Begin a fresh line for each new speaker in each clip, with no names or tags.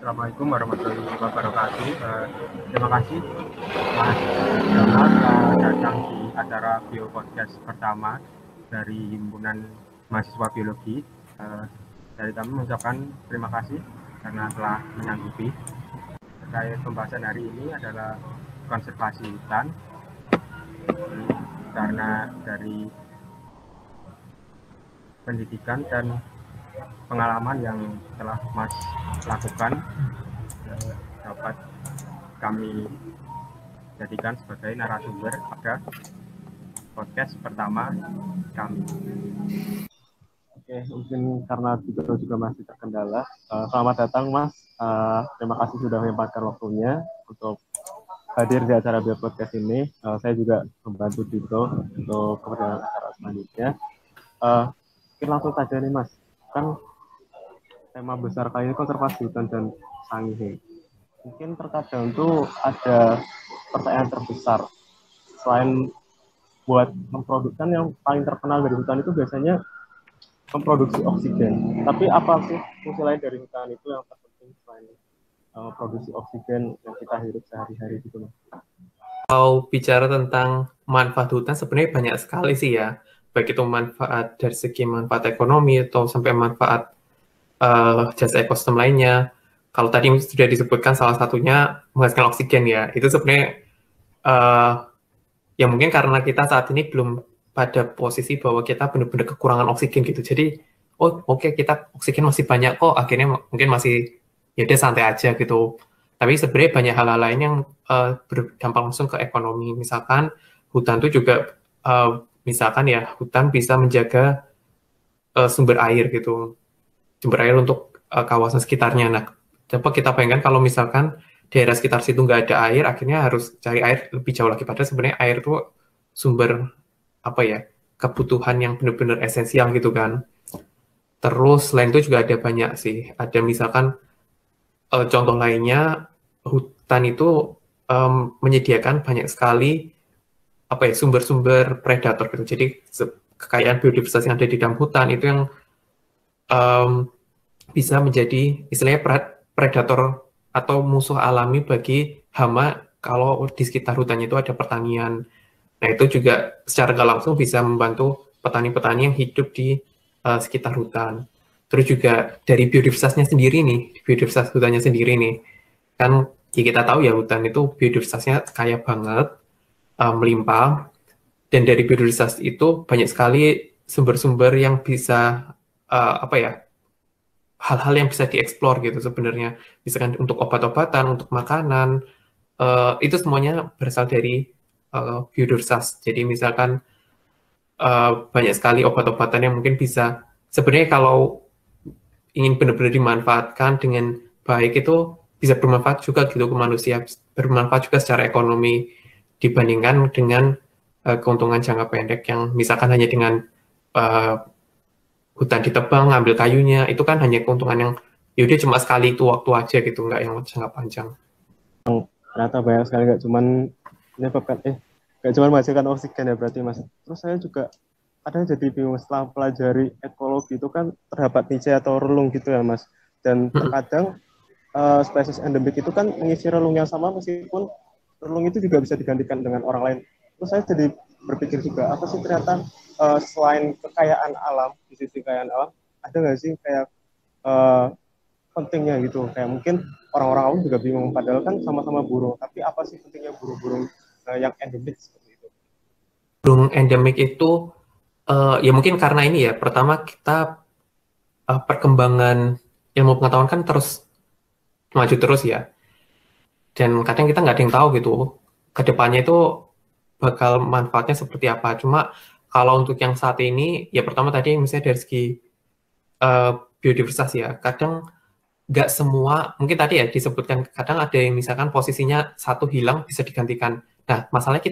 Assalamualaikum warahmatullahi wabarakatuh. Terima kasih Mas Donald datang di acara Bio Podcast pertama dari Himpunan Mahasiswa Biologi. Dari kami mengucapkan terima kasih karena telah menyanggupi. Terkait pembahasan hari ini adalah konservasi hutan. Karena dari pendidikan dan pengalaman yang telah Mas lakukan dapat kami jadikan sebagai narasumber pada podcast pertama kami.
Oke, mungkin karena juga masih terkendala. Selamat datang Mas. Terima kasih sudah menyempatkan waktunya untuk hadir di acara Bio Podcast ini. Saya juga membantu Dito untuk keperjalanan acara selanjutnya. Mungkin langsung saja nih Mas. Kan tema besar kali ini konservasi hutan dan sangihe. Mungkin terkadang tuh ada pertanyaan terbesar. Selain buat memproduksi, yang paling terkenal dari hutan itu biasanya memproduksi oksigen. Tapi apa sih fungsi lain dari hutan itu yang terpenting selain produksi oksigen yang kita hirup sehari-hari gitu Mas?
Kalau bicara tentang manfaat hutan sebenarnya banyak sekali sih ya. Baik itu manfaat dari segi manfaat ekonomi atau sampai manfaat jasa ekosistem lainnya. Kalau tadi sudah disebutkan salah satunya menghasilkan oksigen ya, itu sebenarnya ya mungkin karena kita saat ini belum pada posisi bahwa kita benar-benar kekurangan oksigen gitu. Jadi, kita oksigen masih banyak kok, akhirnya mungkin masih ya udah santai aja gitu. Tapi sebenarnya banyak hal-hal lain yang berdampak langsung ke ekonomi. Misalkan hutan itu juga, misalkan ya hutan bisa menjaga sumber air gitu. Sumber air untuk kawasan sekitarnya. Nah, coba kita bayangkan kalau misalkan daerah sekitar situ nggak ada air, akhirnya harus cari air lebih jauh lagi. Padahal sebenarnya air itu sumber kebutuhan yang benar-benar esensial gitu kan. Terus selain itu juga ada banyak sih. Ada misalkan contoh lainnya, hutan itu menyediakan banyak sekali sumber-sumber predator gitu. Jadi kekayaan biodiversitas yang ada di dalam hutan itu yang bisa menjadi istilahnya predator atau musuh alami bagi hama kalau di sekitar hutannya itu ada pertanian. Nah, itu juga secara nggak langsung bisa membantu petani-petani yang hidup di sekitar hutan. Terus juga dari biodiversitasnya sendiri nih, biodiversitas hutannya sendiri nih. Kan ya kita tahu ya hutan itu biodiversitasnya kaya banget, melimpah. Dan dari biodiversitas itu banyak sekali sumber-sumber yang bisa hal-hal yang bisa dieksplor gitu sebenarnya, misalkan untuk obat-obatan, untuk makanan, itu semuanya berasal dari biodiversitas. Jadi misalkan banyak sekali obat-obatan yang mungkin bisa sebenarnya kalau ingin benar-benar dimanfaatkan dengan baik itu bisa bermanfaat juga gitu ke manusia, bermanfaat juga secara ekonomi dibandingkan dengan keuntungan jangka pendek yang misalkan hanya dengan hutan ditebang, ngambil kayunya, itu kan hanya keuntungan yang yaudah cuma sekali itu waktu aja gitu, nggak yang jangka panjang.
Ternyata banyak sekali, nggak cuma menghasilkan oksigen ya berarti Mas. Terus saya juga kadang jadi bingung setelah pelajari ekologi itu kan terdapat niche atau relung gitu ya Mas. Dan terkadang spesies endemik itu kan mengisi relung yang sama meskipun relung itu juga bisa digantikan dengan orang lain. Terus saya jadi berpikir juga, apa sih ternyata selain kekayaan alam, di sisi kekayaan alam, ada nggak sih kayak pentingnya gitu, kayak mungkin orang-orang awam juga bingung, padahal kan sama-sama burung, tapi apa sih pentingnya burung-burung yang endemik seperti itu?
Burung endemik itu ya mungkin karena ini ya, pertama kita perkembangan ilmu pengetahuan kan terus maju terus ya, dan kadang kita nggak ada yang tahu gitu kedepannya itu bakal manfaatnya seperti apa. Cuma kalau untuk yang saat ini ya pertama tadi misalnya dari segi biodiversitas ya, kadang nggak semua, mungkin tadi ya disebutkan kadang ada yang misalkan posisinya satu hilang bisa digantikan. Nah, masalahnya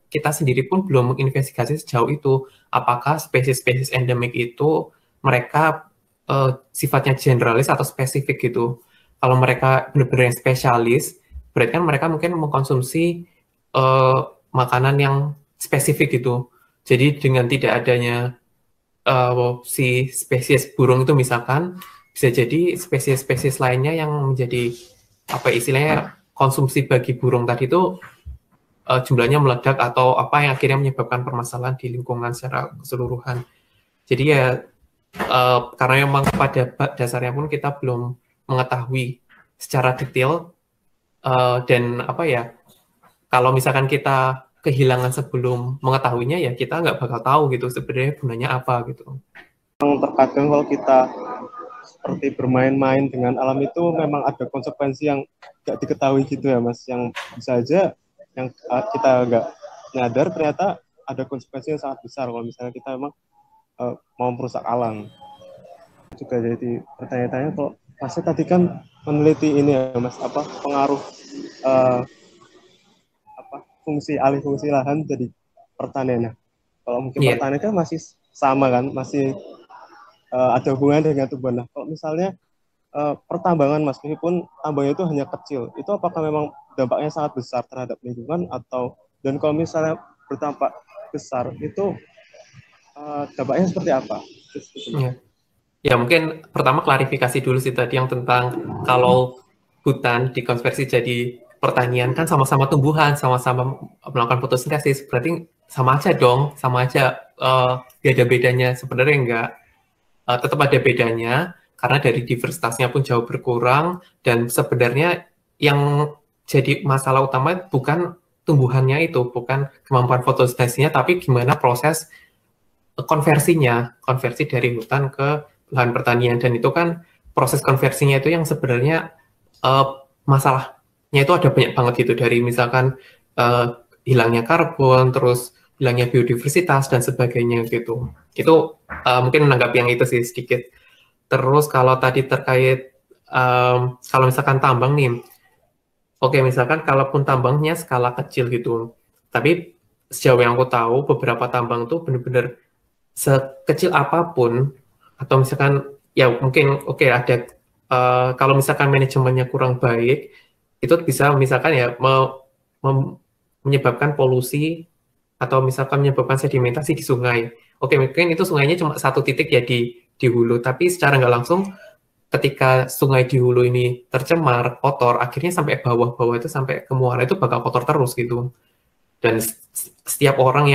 kita sendiri pun belum menginvestigasi sejauh itu apakah spesies-spesies endemik itu mereka sifatnya generalis atau spesifik gitu. Kalau mereka benar-benar yang spesialis, berarti kan mereka mungkin mengkonsumsi makanan yang spesifik gitu. Jadi dengan tidak adanya si spesies burung itu misalkan, bisa jadi spesies-spesies lainnya yang menjadi apa istilahnya konsumsi bagi burung tadi itu jumlahnya meledak atau apa yang akhirnya menyebabkan permasalahan di lingkungan secara keseluruhan. Jadi ya karena memang pada dasarnya pun kita belum mengetahui secara detail dan apa ya, kalau misalkan kita kehilangan sebelum mengetahuinya ya kita nggak bakal tahu gitu sebenarnya gunanya apa gitu.
Terkadang kalau kita seperti bermain-main dengan alam itu memang ada konsekuensi yang nggak diketahui gitu ya Mas, yang bisa aja yang kita nggak nyadar ternyata ada konsekuensi yang sangat besar kalau misalnya kita memang mau merusak alam. Juga jadi pertanyaan-tanya kok Mas tadi kan meneliti ini ya Mas, apa pengaruh fungsi alih fungsi lahan jadi pertanian. Kalau mungkin pertanian kan masih sama kan, masih ada hubungan dengan tumbuhan. Nah, kalau misalnya pertambangan Mas, meskipun tambangnya itu hanya kecil, itu apakah memang dampaknya sangat besar terhadap lingkungan atau, dan kalau misalnya berdampak besar itu dampaknya seperti apa?
Ya mungkin pertama klarifikasi dulu sih tadi yang tentang kalau hutan dikonversi jadi pertanian kan sama-sama tumbuhan, sama-sama melakukan fotosintesis, berarti sama aja dong, sama aja, gak ada bedanya. Sebenarnya enggak, tetap ada bedanya, karena dari diversitasnya pun jauh berkurang, dan sebenarnya yang jadi masalah utama bukan tumbuhannya itu, bukan kemampuan fotosintesisnya, tapi gimana proses konversinya, konversi dari hutan ke lahan pertanian, dan itu kan proses konversinya itu yang sebenarnya masalahnya itu ada banyak banget gitu, dari misalkan hilangnya karbon, terus hilangnya biodiversitas dan sebagainya gitu. Itu mungkin menanggapi yang itu sih sedikit. Terus kalau tadi terkait kalau misalkan tambang nih, oke misalkan kalaupun tambangnya skala kecil gitu, tapi sejauh yang aku tahu beberapa tambang tuh benar-benar sekecil apapun, atau misalkan ya mungkin ada kalau misalkan manajemennya kurang baik, itu bisa misalkan ya menyebabkan polusi atau misalkan menyebabkan sedimentasi di sungai. Oke, mungkin itu sungainya cuma satu titik ya di hulu, tapi secara nggak langsung ketika sungai di hulu ini tercemar, kotor, akhirnya sampai bawah-bawah itu sampai ke muara itu bakal kotor terus gitu. Dan setiap orang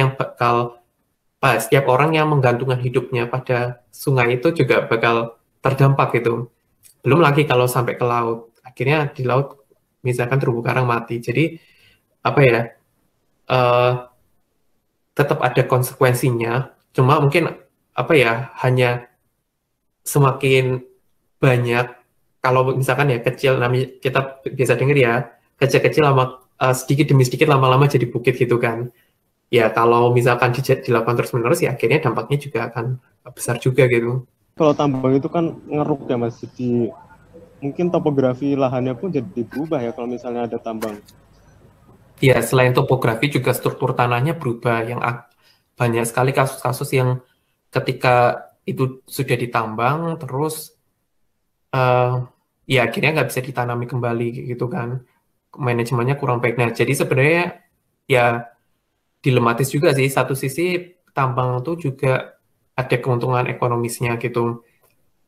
yang menggantungkan hidupnya pada sungai itu juga bakal terdampak gitu. Belum lagi kalau sampai ke laut, akhirnya di laut misalkan terumbu karang mati. Jadi apa ya, tetap ada konsekuensinya. Cuma mungkin apa ya, hanya semakin banyak, kalau misalkan ya kecil, namanya kita biasa dengar ya, kecil-kecil sedikit demi sedikit lama-lama jadi bukit gitu kan. Ya kalau misalkan dilakukan terus-menerus ya akhirnya dampaknya juga akan besar juga gitu.
Kalau tambang itu kan ngeruk ya Mas, jadi mungkin topografi lahannya pun jadi berubah ya kalau misalnya ada tambang.
Ya, selain topografi juga struktur tanahnya berubah. Yang banyak sekali kasus-kasus yang ketika itu sudah ditambang, terus ya akhirnya nggak bisa ditanami kembali gitu kan. Manajemennya kurang baik. Nah, jadi sebenarnya ya dilematis juga sih. Satu sisi tambang itu juga ada keuntungan ekonomisnya gitu.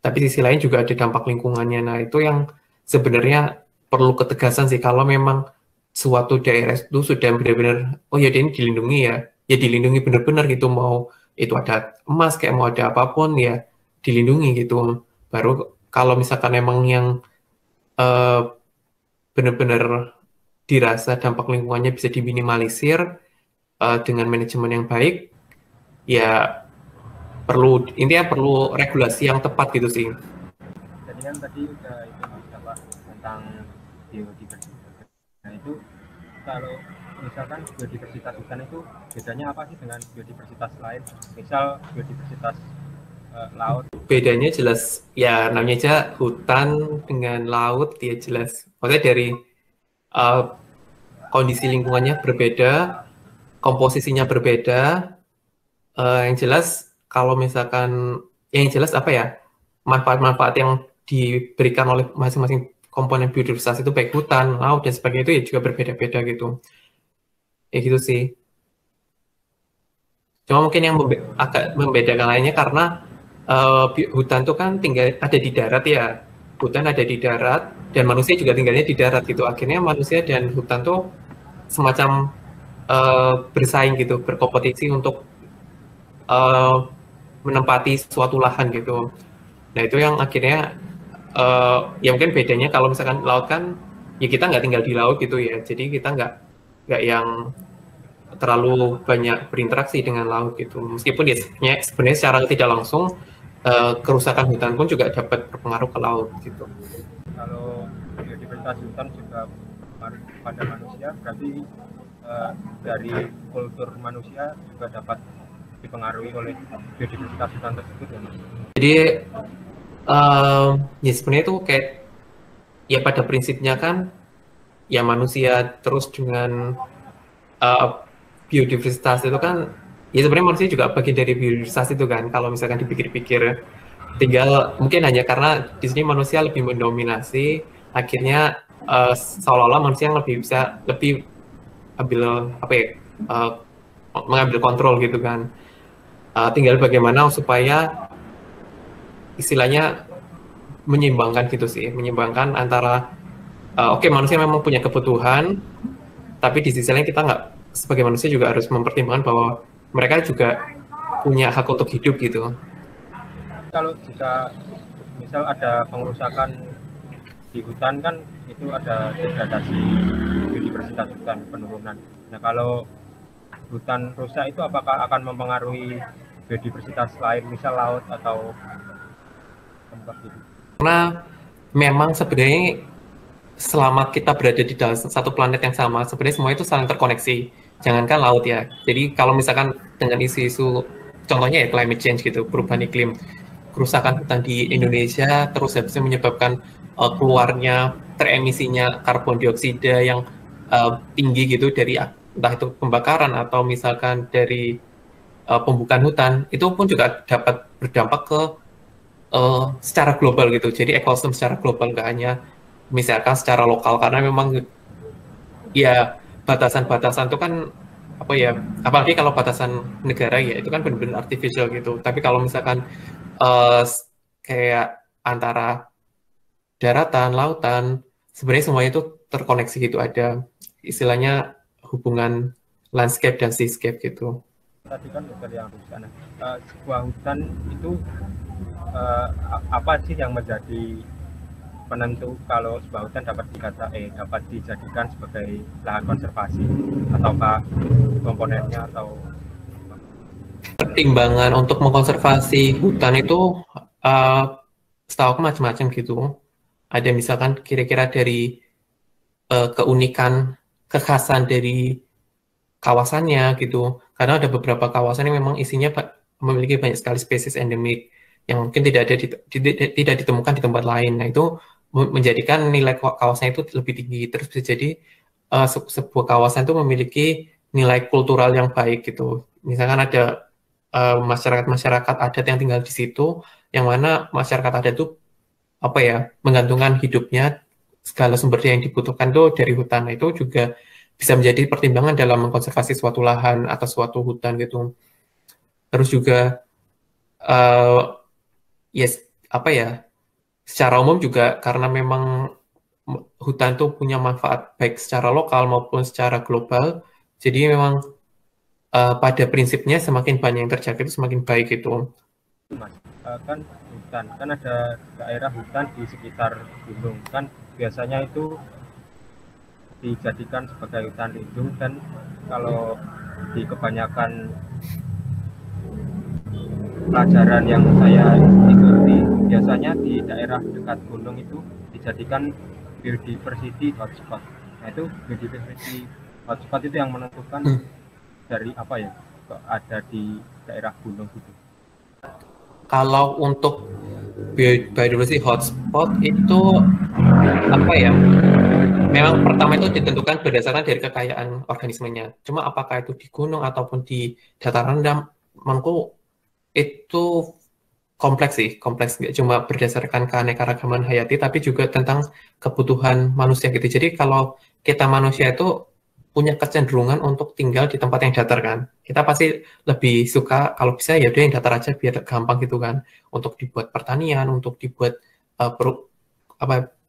Tapi sisi lain juga ada dampak lingkungannya. Nah, itu yang sebenarnya perlu ketegasan sih. Kalau memang suatu daerah itu sudah benar-benar, oh ya ini dilindungi ya dilindungi benar-benar gitu, mau itu ada emas, kayak mau ada apapun ya dilindungi gitu. Baru kalau misalkan emang yang benar-benar dirasa dampak lingkungannya bisa diminimalisir dengan manajemen yang baik, ya intinya perlu regulasi yang tepat gitu sih.
Jadi kan tadi udah itu Mas tentang biodiversitas. Nah itu kalau misalkan biodiversitas hutan itu bedanya apa sih dengan biodiversitas lain? Misal biodiversitas laut.
Bedanya jelas ya, namanya aja hutan dengan laut ya jelas. Maksudnya dari kondisi lingkungannya berbeda, komposisinya berbeda. Yang jelas kalau misalkan yang jelas apa ya, manfaat-manfaat yang diberikan oleh masing-masing komponen biodiversitas itu baik hutan, laut dan sebagainya itu ya juga berbeda-beda gitu. Ya gitu sih. Cuma mungkin yang agak membedakan lainnya karena hutan tuh kan tinggal ada di darat ya, hutan ada di darat dan manusia juga tinggalnya di darat gitu. Akhirnya manusia dan hutan tuh semacam bersaing gitu, berkompetisi untuk menempati suatu lahan gitu. Nah itu yang akhirnya ya mungkin bedanya kalau misalkan laut kan ya kita nggak tinggal di laut gitu ya, jadi kita nggak yang terlalu banyak berinteraksi dengan laut gitu. Meskipun ya sebenarnya secara tidak langsung kerusakan hutan pun juga dapat berpengaruh ke laut gitu.
Kalau biodiversitas hutan juga berpengaruh pada manusia, berarti dari kultur manusia juga dapat dipengaruhi oleh biodiversitas hutan tersebut ya Mas?
Jadi ya sebenarnya itu kayak ya pada prinsipnya kan ya manusia terus dengan biodiversitas itu kan ya sebenarnya manusia juga bagian dari biodiversitas itu kan kalau misalkan dipikir-pikir, tinggal mungkin hanya karena di sini manusia lebih mendominasi akhirnya seolah-olah manusia yang lebih ambil apa ya mengambil kontrol gitu kan. Tinggal bagaimana supaya istilahnya menyeimbangkan gitu sih, menyeimbangkan antara oke, manusia memang punya kebutuhan, tapi di sisi lain kita nggak sebagai manusia juga harus mempertimbangkan bahwa mereka juga punya hak untuk hidup gitu.
Kalau jika misal ada pengerusakan di hutan kan itu ada degradasi biodiversitas hutan, penurunan. Nah kalau hutan rusak itu apakah akan mempengaruhi biodiversitas lain, misal laut atau tempat gitu?
Karena memang sebenarnya selama kita berada di dalam satu planet yang sama, sebenarnya semua itu saling terkoneksi. Jangankan laut ya. Jadi kalau misalkan dengan isu-isu, contohnya ya climate change gitu, perubahan iklim, kerusakan hutan di Indonesia terus bisa menyebabkan keluarnya teremisinya karbon dioksida yang tinggi gitu dari entah itu pembakaran atau misalkan dari pembukaan hutan, itu pun juga dapat berdampak ke secara global gitu. Jadi ekosistem secara global, nggak hanya misalkan secara lokal, karena memang ya batasan-batasan itu kan apa ya, apalagi kalau batasan negara ya itu kan benar-benar artificial gitu. Tapi kalau misalkan kayak antara daratan, lautan, sebenarnya semuanya itu terkoneksi gitu, ada istilahnya hubungan landscape dan seascape gitu.
Tadi kan dari yang rusak. Sebuah hutan itu apa sih yang menjadi penentu kalau sebuah hutan dapat dijadikan sebagai lahan konservasi, ataukah komponennya atau
Pertimbangan untuk mengkonservasi hutan itu setahu aku macam-macam gitu. Ada misalkan kira-kira dari keunikan, kekhasan dari kawasannya gitu. Karena ada beberapa kawasan yang memang isinya memiliki banyak sekali spesies endemik yang mungkin tidak ditemukan di tempat lain. Nah itu menjadikan nilai kawasan itu lebih tinggi. Terus bisa jadi sebuah kawasan itu memiliki nilai kultural yang baik gitu. Misalkan ada masyarakat adat yang tinggal di situ, yang mana masyarakat adat itu apa ya, menggantungkan hidupnya segala sumber daya yang dibutuhkan tuh dari hutan. Nah, itu juga bisa menjadi pertimbangan dalam mengkonservasi suatu lahan atau suatu hutan gitu. Terus juga yes, apa ya, secara umum juga karena memang hutan tuh punya manfaat baik secara lokal maupun secara global, jadi memang pada prinsipnya semakin banyak yang terjaga itu semakin baik itu.
Mas, kan hutan, kan ada daerah hutan di sekitar gunung, kan biasanya itu dijadikan sebagai hutan lindung, dan kalau di kebanyakan pelajaran yang saya ikuti, biasanya di daerah dekat gunung itu dijadikan biodiversity hotspot. Nah itu biodiversity hotspot itu yang menentukan dari apa ya, kok ada di daerah gunung gitu.
Kalau untuk biodiversity hotspot itu apa ya? Memang pertama itu ditentukan berdasarkan dari kekayaan organismenya. Cuma apakah itu di gunung ataupun di dataran rendah, menurutku itu kompleks sih, kompleks, nggak cuma berdasarkan keanekaragaman hayati, tapi juga tentang kebutuhan manusia gitu. Jadi kalau kita manusia itu punya kecenderungan untuk tinggal di tempat yang datar kan. Kita pasti lebih suka kalau bisa ya udah yang datar aja biar gampang gitu kan. Untuk dibuat pertanian, untuk dibuat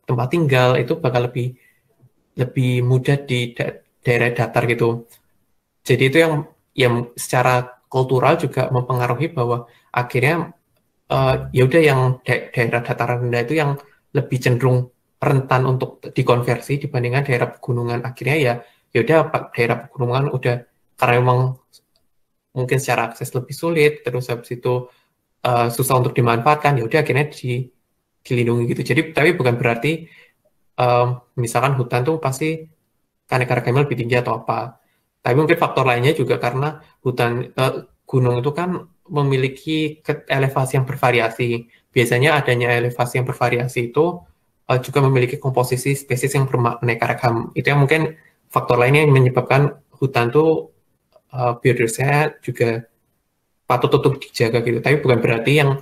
tempat tinggal itu bakal lebih mudah di daerah datar gitu. Jadi itu yang secara kultural juga mempengaruhi bahwa akhirnya ya udah yang daerah dataran rendah itu yang lebih cenderung rentan untuk dikonversi dibandingkan daerah pegunungan. Akhirnya ya udah daerah pegunungan udah karena memang mungkin secara akses lebih sulit, terus habis itu susah untuk dimanfaatkan, ya udah akhirnya dilindungi gitu. Jadi tapi bukan berarti misalkan hutan tuh pasti keanekaragaman lebih tinggi atau apa. Tapi mungkin faktor lainnya juga karena gunung itu kan memiliki elevasi yang bervariasi. Biasanya adanya elevasi yang bervariasi itu juga memiliki komposisi spesies yang beraneka ragam. Itu yang mungkin faktor lainnya yang menyebabkan hutan tuh biodiversitasnya juga patut untuk dijaga gitu. Tapi bukan berarti yang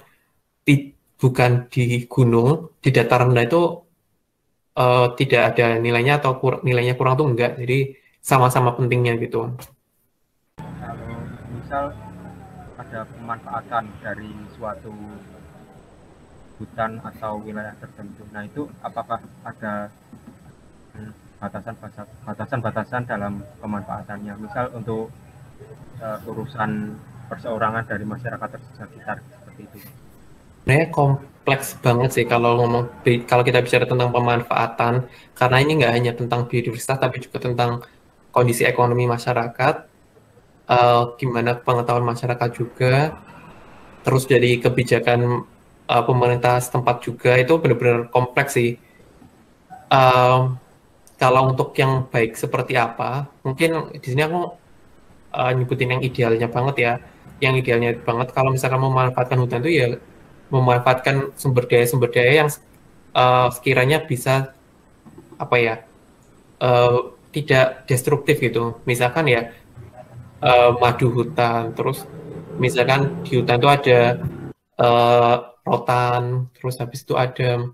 bukan di gunung, di dataran rendah itu tidak ada nilainya atau nilainya kurang tuh enggak. Jadi sama-sama pentingnya gitu.
Kalau misal ada pemanfaatan dari suatu hutan atau wilayah tertentu, nah itu apakah ada batasan-batasan dalam pemanfaatannya? Misal untuk urusan perseorangan dari masyarakat sekitar seperti itu.
Sebenarnya kompleks banget sih kalau kita bicara tentang pemanfaatan, karena ini nggak hanya tentang biodiversitas tapi juga tentang kondisi ekonomi masyarakat, gimana pengetahuan masyarakat juga, terus dari kebijakan pemerintah setempat juga, itu benar-benar kompleks sih. Kalau untuk yang baik seperti apa, mungkin di sini aku nyebutin yang idealnya banget ya. Yang idealnya banget kalau misalkan memanfaatkan hutan itu ya memanfaatkan sumber daya yang sekiranya bisa apa ya tidak destruktif gitu. Misalkan ya madu hutan, terus misalkan di hutan itu ada rotan, terus habis itu ada,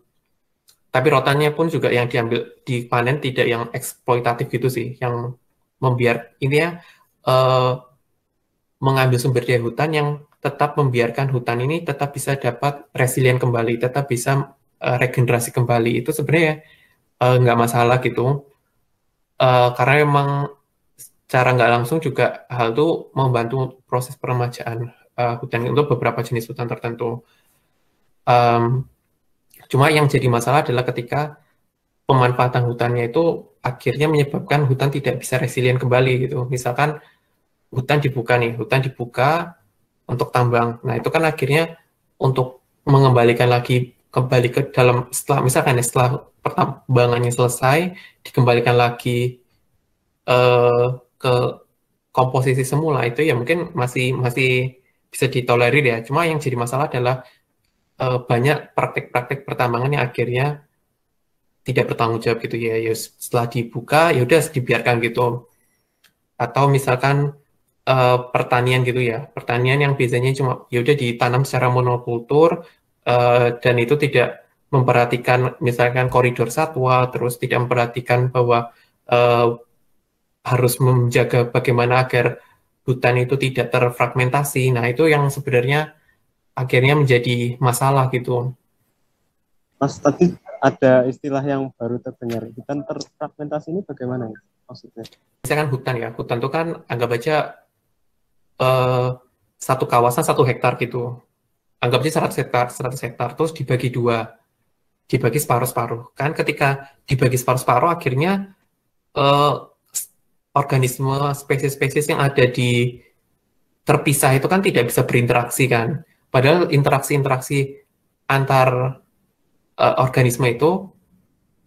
tapi rotannya pun juga yang dipanen tidak yang eksploitatif gitu sih, yang intinya mengambil sumber daya hutan yang tetap membiarkan hutan ini tetap bisa dapat resilient kembali, tetap bisa regenerasi kembali. Itu sebenarnya nggak masalah gitu, karena memang secara nggak langsung juga hal itu membantu proses peremajaan hutan untuk beberapa jenis hutan tertentu. Cuma yang jadi masalah adalah ketika pemanfaatan hutannya itu akhirnya menyebabkan hutan tidak bisa resilient kembali gitu. Misalkan hutan dibuka untuk tambang. Nah, itu kan akhirnya untuk mengembalikan lagi kembali ke dalam setelah pertambangannya selesai, dikembalikan lagi ke komposisi semula itu ya mungkin masih bisa ditolerir ya. Cuma yang jadi masalah adalah banyak praktek-praktek pertambangan yang akhirnya tidak bertanggung jawab gitu ya. Ya setelah dibuka ya udah dibiarkan gitu. Atau misalkan pertanian gitu ya, pertanian yang biasanya cuma ya udah ditanam secara monokultur dan itu tidak memperhatikan misalkan koridor satwa, terus tidak memperhatikan bahwa harus menjaga bagaimana agar hutan itu tidak terfragmentasi. Nah itu yang sebenarnya akhirnya menjadi masalah gitu.
Mas, tadi ada istilah yang baru terdengar, hutan terfragmentasi ini bagaimana maksudnya?
Misalkan hutan itu kan anggap aja satu kawasan 1 hektar gitu. Anggap aja 100 hektar, terus dibagi dua, dibagi separuh-separuh. Kan ketika dibagi separuh-separuh, akhirnya organisme, spesies-spesies yang ada di terpisah itu kan tidak bisa berinteraksi kan. Padahal interaksi-interaksi antar organisme itu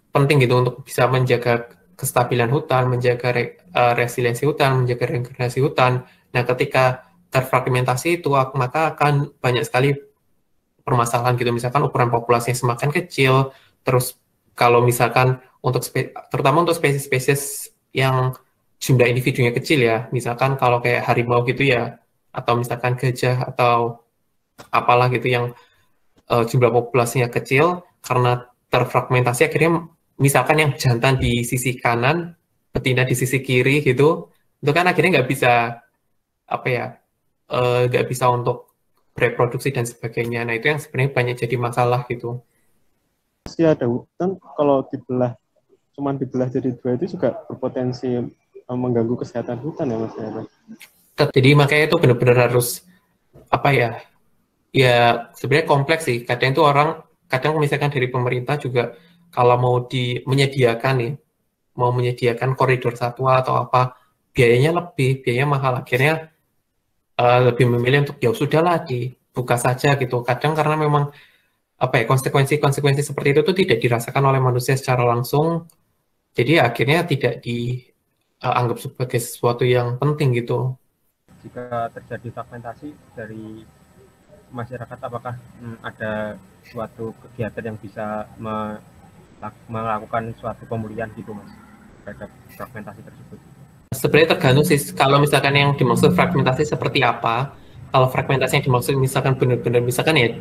penting gitu untuk bisa menjaga kestabilan hutan, menjaga resiliensi hutan, menjaga regenerasi hutan. Nah, ketika terfragmentasi itu, maka akan banyak sekali permasalahan gitu. Misalkan ukuran populasinya semakin kecil, terus kalau misalkan terutama untuk spesies-spesies yang jumlah individunya kecil ya, misalkan kalau kayak harimau gitu ya, atau misalkan gajah atau apalah gitu yang jumlah populasinya kecil, karena terfragmentasi akhirnya misalkan yang jantan di sisi kanan betina di sisi kiri gitu, itu kan akhirnya nggak bisa apa ya, nggak bisa untuk reproduksi dan sebagainya. Nah itu yang sebenarnya banyak jadi masalah gitu.
Pasti ada hutan kalau cuman dibelah jadi dua itu juga berpotensi mengganggu kesehatan hutan ya Mas ya.
Jadi makanya itu benar-benar harus apa ya? Ya sebenarnya kompleks sih. Kadang itu kadang misalkan dari pemerintah juga kalau mau menyediakan nih, mau menyediakan koridor satwa atau apa, biayanya mahal. Akhirnya lebih memilih untuk ya sudahlah dibuka saja gitu. Kadang karena memang apa ya, konsekuensi seperti itu tuh tidak dirasakan oleh manusia secara langsung. Jadi akhirnya tidak dianggap sebagai sesuatu yang penting gitu.
Jika terjadi fragmentasi dari masyarakat, apakah ada suatu kegiatan yang bisa melakukan suatu pemulihan gitu Mas terhadap fragmentasi tersebut?
Sebenarnya tergantung sih, kalau misalkan yang dimaksud fragmentasi seperti apa. Kalau fragmentasi yang dimaksud misalkan benar-benar misalkan ya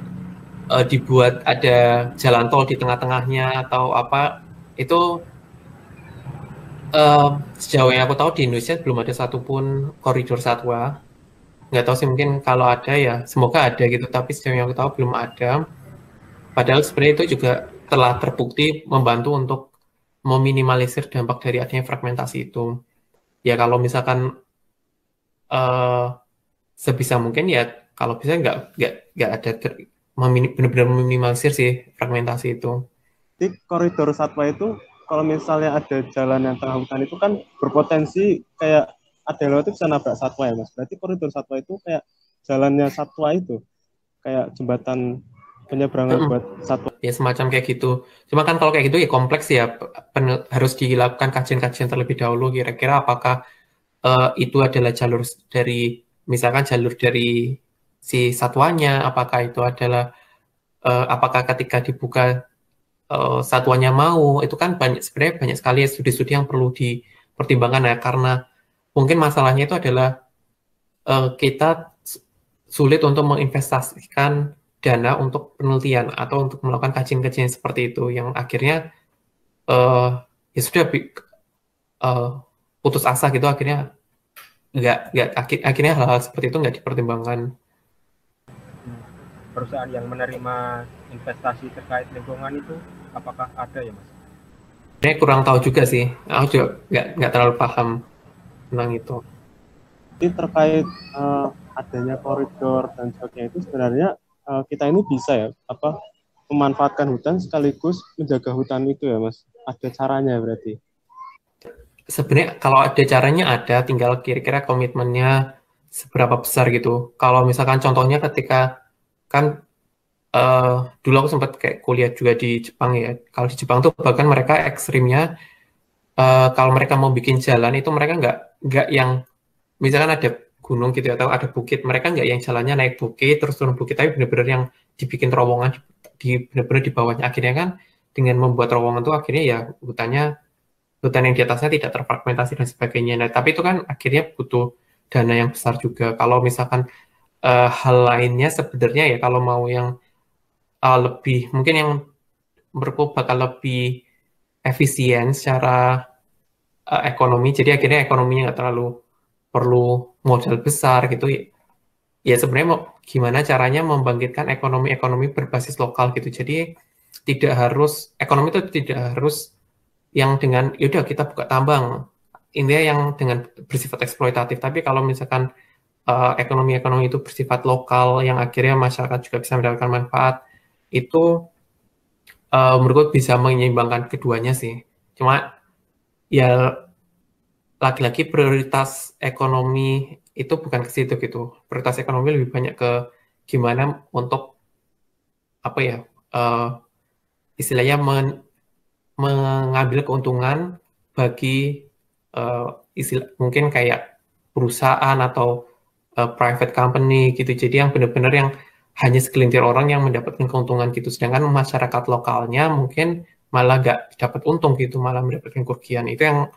dibuat ada jalan tol di tengah-tengahnya atau apa, itu sejauh yang aku tahu di Indonesia belum ada satupun koridor satwa. Nggak tahu sih, mungkin kalau ada ya semoga ada gitu, tapi sejauh yang aku tahu belum ada. Padahal sebenarnya itu juga telah terbukti membantu untuk meminimalisir dampak dari adanya fragmentasi itu. Ya kalau misalkan sebisa mungkin ya kalau bisa nggak ada benar-benar meminimalisir sih fragmentasi itu.
Di koridor satwa itu kalau misalnya ada jalan yang tengah hutan itu kan berpotensi kayak ada lewat itu bisa nabrak satwa ya Mas. Berarti koridor satwa itu kayak jalannya satwa itu kayak jembatan penyeberangan buat satwa.
Ya semacam kayak gitu. Cuma kan kalau kayak gitu ya kompleks ya, harus dilakukan kajian-kajian terlebih dahulu kira-kira apakah itu adalah jalur dari misalkan jalur dari si satwanya, apakah itu adalah apakah ketika dibuka satwanya mau, itu kan sebenarnya banyak sekali studi-studi yang perlu dipertimbangkan ya, karena mungkin masalahnya itu adalah kita sulit untuk menginvestasikan dana untuk penelitian atau untuk melakukan kajian-kajian seperti itu yang akhirnya ya sudah putus asa gitu, akhirnya akhirnya hal-hal seperti itu nggak dipertimbangkan.
Perusahaan yang menerima investasi terkait lingkungan itu apakah ada ya Mas?
Saya kurang tahu juga sih, aku juga nggak terlalu paham tentang itu.
Ini terkait adanya koridor dan sebagainya itu sebenarnya kita ini bisa ya memanfaatkan hutan sekaligus menjaga hutan itu ya Mas. Ada caranya berarti.
Sebenarnya kalau ada caranya ada, tinggal kira-kira komitmennya seberapa besar gitu. Kalau misalkan contohnya ketika kan dulu aku sempat kayak kuliah juga di Jepang ya. Kalau di Jepang tuh bahkan mereka ekstrimnya kalau mereka mau bikin jalan itu mereka nggak yang misalkan ada gunung gitu atau ada bukit, mereka nggak yang jalannya naik bukit terus turun bukit, tapi benar-benar yang dibikin terowongan benar-benar di bawahnya. Akhirnya kan dengan membuat terowongan tuh akhirnya ya hutan yang di atasnya tidak terfragmentasi dan sebagainya. Nah, tapi itu kan akhirnya butuh dana yang besar juga. Kalau misalkan hal lainnya sebenarnya ya kalau mau yang lebih mungkin yang menurutku bakal lebih efisien secara ekonomi, jadi akhirnya ekonominya nggak terlalu perlu modal besar gitu ya. Ya sebenarnya gimana caranya membangkitkan ekonomi berbasis lokal gitu. Jadi ekonomi itu tidak harus yang dengan yaudah kita buka tambang, intinya yang dengan bersifat eksploitatif. Tapi kalau misalkan ekonomi itu bersifat lokal yang akhirnya masyarakat juga bisa mendapatkan manfaat, itu menurutku bisa menyeimbangkan keduanya sih. Cuma ya lagi-lagi prioritas ekonomi itu bukan ke situ gitu. Prioritas ekonomi lebih banyak ke gimana untuk apa ya istilahnya mengambil keuntungan bagi mungkin kayak perusahaan atau private company gitu. Jadi yang benar-benar yang hanya segelintir orang yang mendapatkan keuntungan gitu. Sedangkan masyarakat lokalnya mungkin malah nggak dapat untung gitu, malah mendapatkan kerugian. Itu yang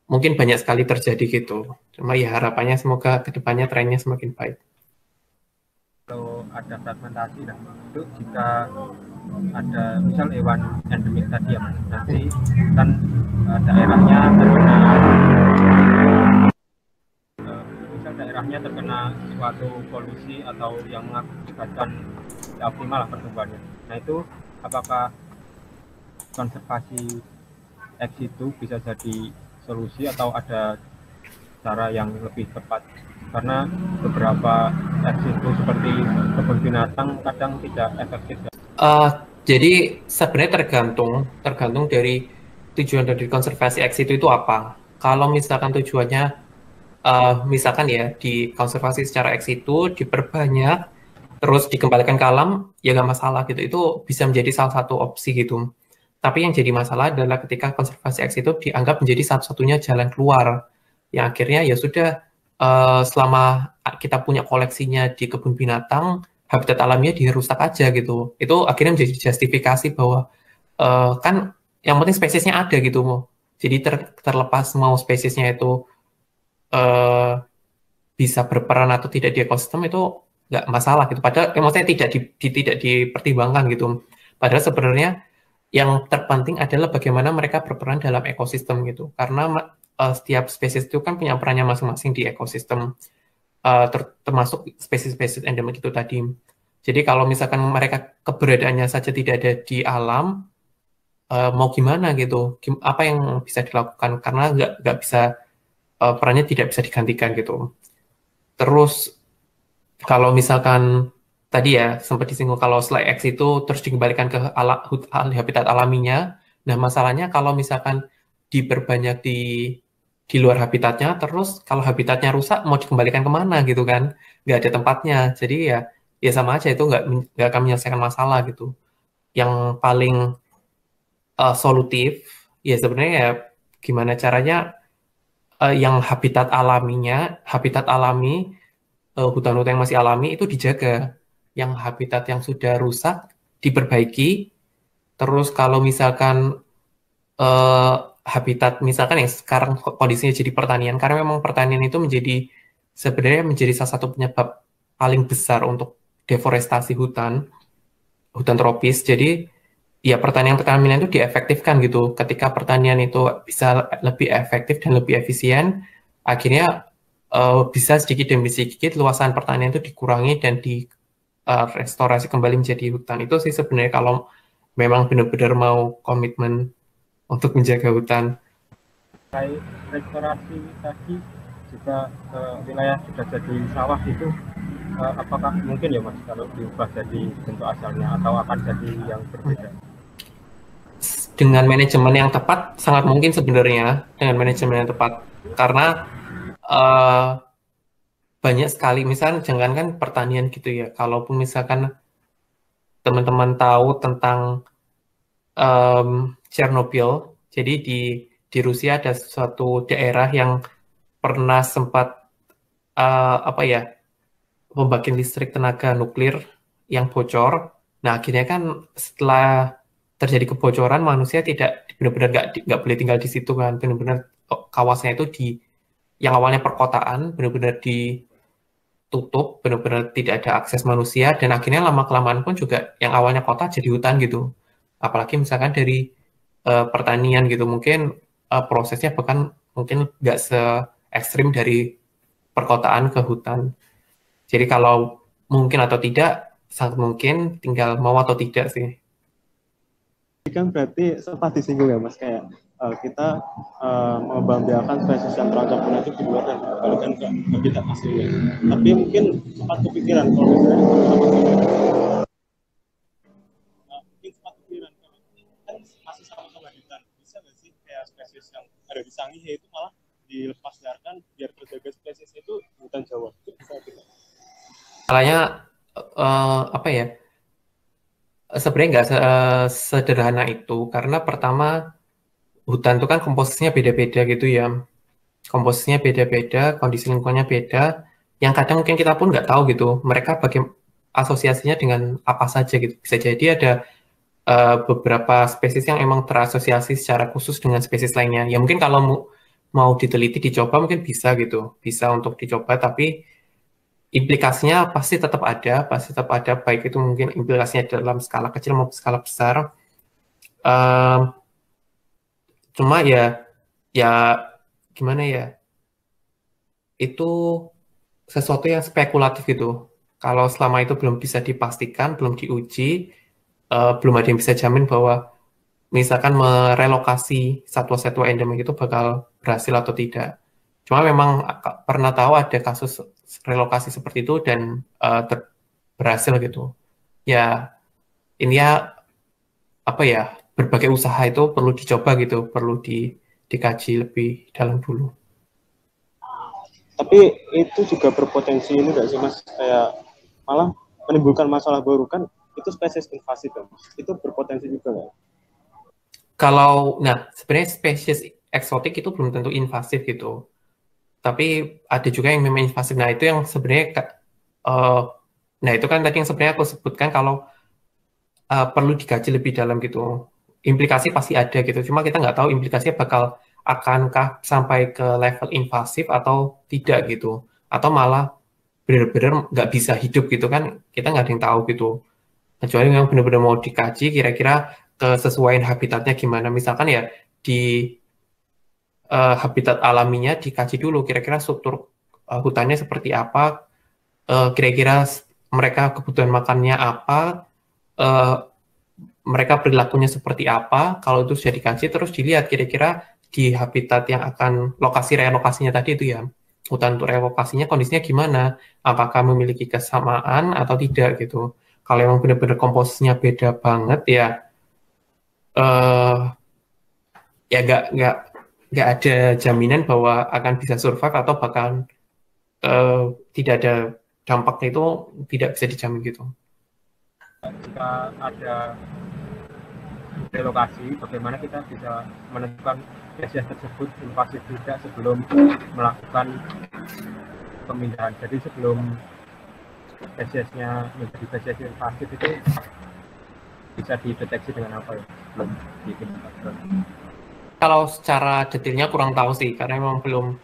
mungkin banyak sekali terjadi gitu. Cuma ya harapannya semoga kedepannya trennya semakin baik.
Kalau ada fragmentasi, nah itu jika ada misal hewan endemik tadi ya Mas, nanti kan daerahnya terkena misal daerahnya terkena suatu polusi atau yang mengakibatkan tidak optimal lah pertumbuhannya. Nah itu apakah konservasi ex situ bisa jadi solusi atau ada cara yang lebih tepat? Karena beberapa ex situ seperti kebun binatang kadang tidak efektif.
Jadi sebenarnya tergantung dari tujuan dari konservasi ex situ itu apa. Kalau misalkan tujuannya misalkan ya di konservasi secara ex situ diperbanyak terus dikembalikan ke alam ya nggak masalah gitu, itu bisa menjadi salah satu opsi gitu. Tapi yang jadi masalah adalah ketika konservasi ex situ dianggap menjadi satu-satunya jalan keluar, yang akhirnya ya sudah selama kita punya koleksinya di kebun binatang, habitat alamnya dirusak aja gitu. Itu akhirnya menjadi justifikasi bahwa kan yang penting spesiesnya ada gitu. Jadi terlepas mau spesiesnya itu bisa berperan atau tidak di ekosistem itu nggak masalah gitu. Padahal maksudnya tidak dipertimbangkan gitu. Padahal sebenarnya yang terpenting adalah bagaimana mereka berperan dalam ekosistem gitu. Karena setiap spesies itu kan punya perannya masing-masing di ekosistem, termasuk spesies-spesies endemik itu tadi. Jadi kalau misalkan mereka keberadaannya saja tidak ada di alam, mau gimana gitu? Apa yang bisa dilakukan? Karena nggak bisa, perannya tidak bisa digantikan gitu. Terus kalau misalkan tadi ya sempat disinggung kalau Sly X itu terus dikembalikan ke habitat alaminya. Nah masalahnya kalau misalkan diperbanyak di luar habitatnya, terus kalau habitatnya rusak mau dikembalikan kemana gitu kan? Nggak ada tempatnya. Jadi ya sama aja itu nggak akan menyelesaikan masalah gitu. Yang paling solutif ya sebenarnya ya gimana caranya yang habitat alami hutan-hutan yang masih alami itu dijaga, yang habitat yang sudah rusak diperbaiki. Terus kalau misalkan habitat misalkan yang sekarang kondisinya jadi pertanian, karena memang pertanian itu sebenarnya menjadi salah satu penyebab paling besar untuk deforestasi hutan tropis. Jadi ya pertanian itu diefektifkan gitu. Ketika pertanian itu bisa lebih efektif dan lebih efisien, akhirnya bisa sedikit demi sedikit luasan pertanian itu dikurangi dan restorasi kembali menjadi hutan. Itu sih sebenarnya kalau memang benar-benar mau komitmen untuk menjaga hutan.
Restorasi tadi juga wilayah sudah jadi sawah itu apakah mungkin ya Mas kalau diubah jadi bentuk asalnya atau akan jadi yang berbeda?
Dengan manajemen yang tepat sangat mungkin sebenarnya, dengan manajemen yang tepat, karena banyak sekali misalnya jangankan pertanian gitu ya, kalaupun misalkan teman-teman tahu tentang Chernobyl, jadi di Rusia ada suatu daerah yang pernah sempat pembangkit listrik tenaga nuklir yang bocor. Nah akhirnya kan setelah terjadi kebocoran, manusia tidak benar-benar nggak boleh tinggal di situ kan, benar-benar kawasannya itu yang awalnya perkotaan benar-benar ditutup, benar-benar tidak ada akses manusia, dan akhirnya lama-kelamaan pun juga yang awalnya kota jadi hutan gitu. Apalagi misalkan dari pertanian gitu, mungkin prosesnya bahkan mungkin nggak se-ekstrim dari perkotaan ke hutan. Jadi kalau mungkin atau tidak, sangat mungkin, tinggal mau atau tidak sih.
Kan berarti sempat disinggung ya Mas, kayak kita mengembangbiakan spesies yang terancam punah itu di luar dan kembalikan ke habitat aslinya. Tapi mungkin sempat kepikiran kalau misalnya kan masih sama-sama hutan, bisa nggak sih kayak spesies yang ada di Sangihe itu malah dilepasliarkan biar terjaga spesies itu hutan Jawa? Itu bisa tidak?
Salahnya sebenarnya nggak sederhana itu, karena pertama hutan itu kan komposisinya beda-beda gitu ya, komposisinya beda-beda, kondisi lingkungannya beda, yang kadang mungkin kita pun nggak tahu gitu mereka asosiasinya dengan apa saja gitu. Bisa jadi ada beberapa spesies yang emang terasosiasi secara khusus dengan spesies lainnya. Ya mungkin kalau mau diteliti, dicoba mungkin bisa gitu, bisa untuk dicoba, tapi implikasinya pasti tetap ada, baik itu mungkin implikasinya dalam skala kecil maupun skala besar. Cuma ya gimana ya, itu sesuatu yang spekulatif gitu. Kalau selama itu belum bisa dipastikan, belum diuji, belum ada yang bisa jamin bahwa misalkan merelokasi satwa-satwa endemik itu bakal berhasil atau tidak. Cuma memang pernah tahu ada kasus relokasi seperti itu dan berhasil gitu. Ya, ini ya apa ya, berbagai usaha itu perlu dicoba gitu, perlu dikaji lebih dalam dulu.
Tapi itu juga berpotensi ini nggak sih Mas, kayak malah menimbulkan masalah baru kan, itu spesies invasif kan? Itu berpotensi juga nggak?
Nah sebenarnya spesies eksotik itu belum tentu invasif gitu. Tapi ada juga yang memang invasif. Nah itu yang sebenarnya, nah itu kan tadi yang sebenarnya aku sebutkan kalau perlu dikaji lebih dalam gitu. Implikasi pasti ada gitu. Cuma kita nggak tahu implikasinya akankah sampai ke level invasif atau tidak gitu. Atau malah benar-benar nggak bisa hidup gitu kan. Kita nggak ada yang tahu gitu. Kecuali yang benar-benar mau dikaji kira-kira kesesuaian habitatnya gimana. Misalkan ya di habitat alaminya dikaji dulu kira-kira struktur hutannya seperti apa, kira-kira mereka kebutuhan makannya apa, mereka perilakunya seperti apa. Kalau itu sudah dikaji terus dilihat kira-kira di habitat yang akan lokasi relokasinya tadi itu ya, hutan untuk relokasinya kondisinya gimana, apakah memiliki kesamaan atau tidak gitu. Kalau memang benar-benar komposisinya beda banget ya, ya nggak ada jaminan bahwa akan bisa survive atau bahkan tidak ada dampaknya, itu tidak bisa dijamin gitu.
Jika ada relokasi, bagaimana kita bisa menentukan spesies tersebut invasif tidak sebelum melakukan pemindahan. Jadi sebelum spesiesnya menjadi spesies invasif itu bisa dideteksi dengan apa ya? Belum dipindahkan.
Kalau secara detailnya kurang tahu sih, karena memang belum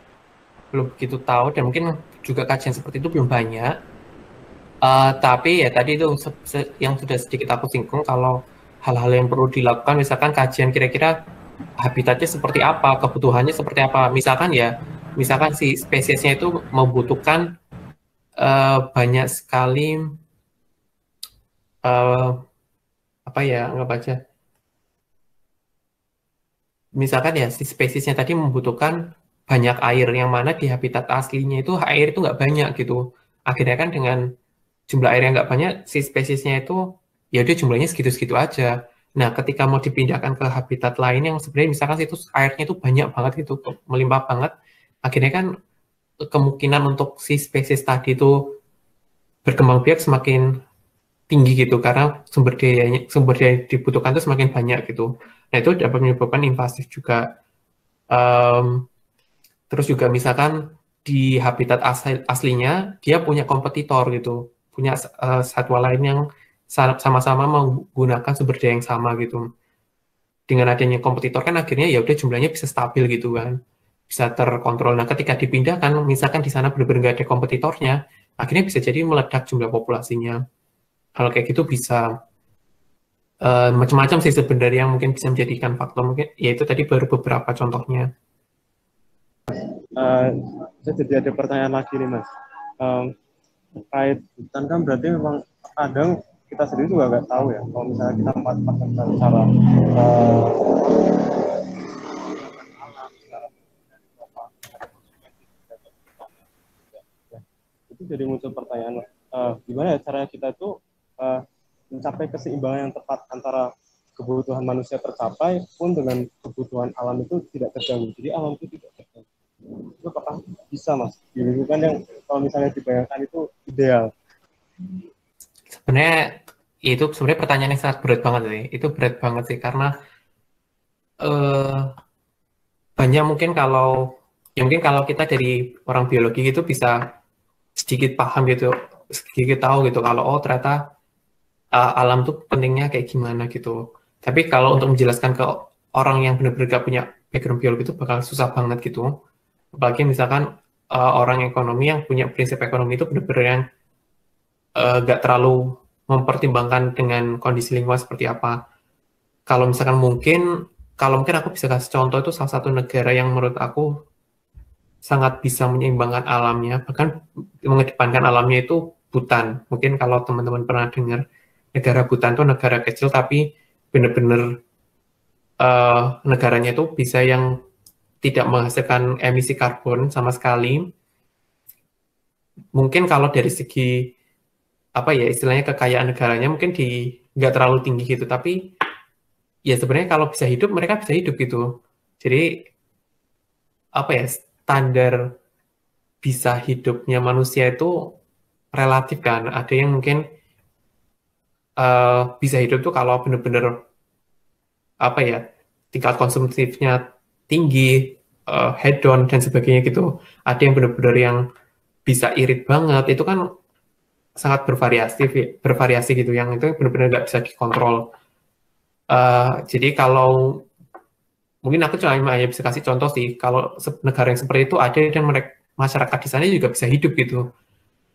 begitu tahu dan mungkin juga kajian seperti itu belum banyak. Tapi ya tadi itu yang sudah sedikit aku singgung, kalau hal-hal yang perlu dilakukan, misalkan kajian kira-kira habitatnya seperti apa, kebutuhannya seperti apa. Misalkan si spesiesnya itu membutuhkan banyak sekali apa ya, nggak baca. Misalkan ya si spesiesnya tadi membutuhkan banyak air, yang mana di habitat aslinya itu air itu nggak banyak gitu. Akhirnya kan dengan jumlah air yang nggak banyak, si spesiesnya itu ya udah jumlahnya segitu-segitu aja. Nah, ketika mau dipindahkan ke habitat lain yang sebenarnya misalkan situ airnya itu banyak banget gitu, melimpah banget, akhirnya kan kemungkinan untuk si spesies tadi itu berkembang biak semakin tinggi gitu, karena sumber daya dibutuhkan itu semakin banyak gitu. Nah, itu dapat menyebabkan invasif juga. Terus juga misalkan di habitat aslinya dia punya kompetitor gitu, punya satwa lain yang sama-sama menggunakan sumber daya yang sama gitu. Dengan adanya kompetitor kan akhirnya ya udah jumlahnya bisa stabil gitu kan, bisa terkontrol. Nah, ketika dipindahkan, misalkan di sana benar-benar nggak ada kompetitornya, akhirnya bisa jadi meledak jumlah populasinya. Hal kayak gitu bisa macam-macam sih sebenarnya yang mungkin bisa menjadikan faktor, mungkin yaitu tadi baru beberapa contohnya.
Jadi ada pertanyaan lagi nih Mas, terkait hutan kan berarti memang kadang kita sendiri juga nggak tahu ya kalau misalnya kita memanfaatkan cara itu jadi muncul pertanyaan, gimana ya caranya kita itu mencapai keseimbangan yang tepat antara kebutuhan manusia tercapai pun dengan kebutuhan alam itu tidak terganggu. Jadi alam itu tidak terganggu. Itu apakah bisa Mas? Ini kan yang kalau misalnya dibayangkan itu ideal.
Sebenarnya pertanyaan yang sangat berat banget sih. Itu berat banget sih karena banyak mungkin kalau kita dari orang biologi gitu bisa sedikit paham gitu, sedikit tahu gitu kalau oh ternyata alam tuh pentingnya kayak gimana gitu. Tapi kalau untuk menjelaskan ke orang yang benar-benar gak punya background biologi itu bakal susah banget gitu. Apalagi misalkan orang ekonomi yang punya prinsip ekonomi itu benar-benar yang nggak terlalu mempertimbangkan dengan kondisi lingkungan seperti apa. Kalau misalkan kalau mungkin aku bisa kasih contoh, itu salah satu negara yang menurut aku sangat bisa menyeimbangkan alamnya, bahkan mengedepankan alamnya itu Bhutan. Mungkin kalau teman-teman pernah dengar, negara Bhutan itu negara kecil tapi benar-benar negaranya itu bisa yang tidak menghasilkan emisi karbon sama sekali. Mungkin kalau dari segi apa ya istilahnya kekayaan negaranya mungkin nggak terlalu tinggi gitu, tapi ya sebenarnya kalau bisa hidup mereka bisa hidup gitu. Jadi apa ya standar bisa hidupnya manusia itu relatif kan. Ada yang mungkin bisa hidup tuh kalau benar-benar apa ya tingkat konsumtifnya tinggi, hedon dan sebagainya gitu. Ada yang benar-benar yang bisa irit banget, itu kan sangat bervariasi gitu, yang itu benar-benar nggak bisa dikontrol. Jadi kalau mungkin aku cuma hanya bisa kasih contoh sih, kalau negara yang seperti itu ada dan masyarakat di sana juga bisa hidup gitu.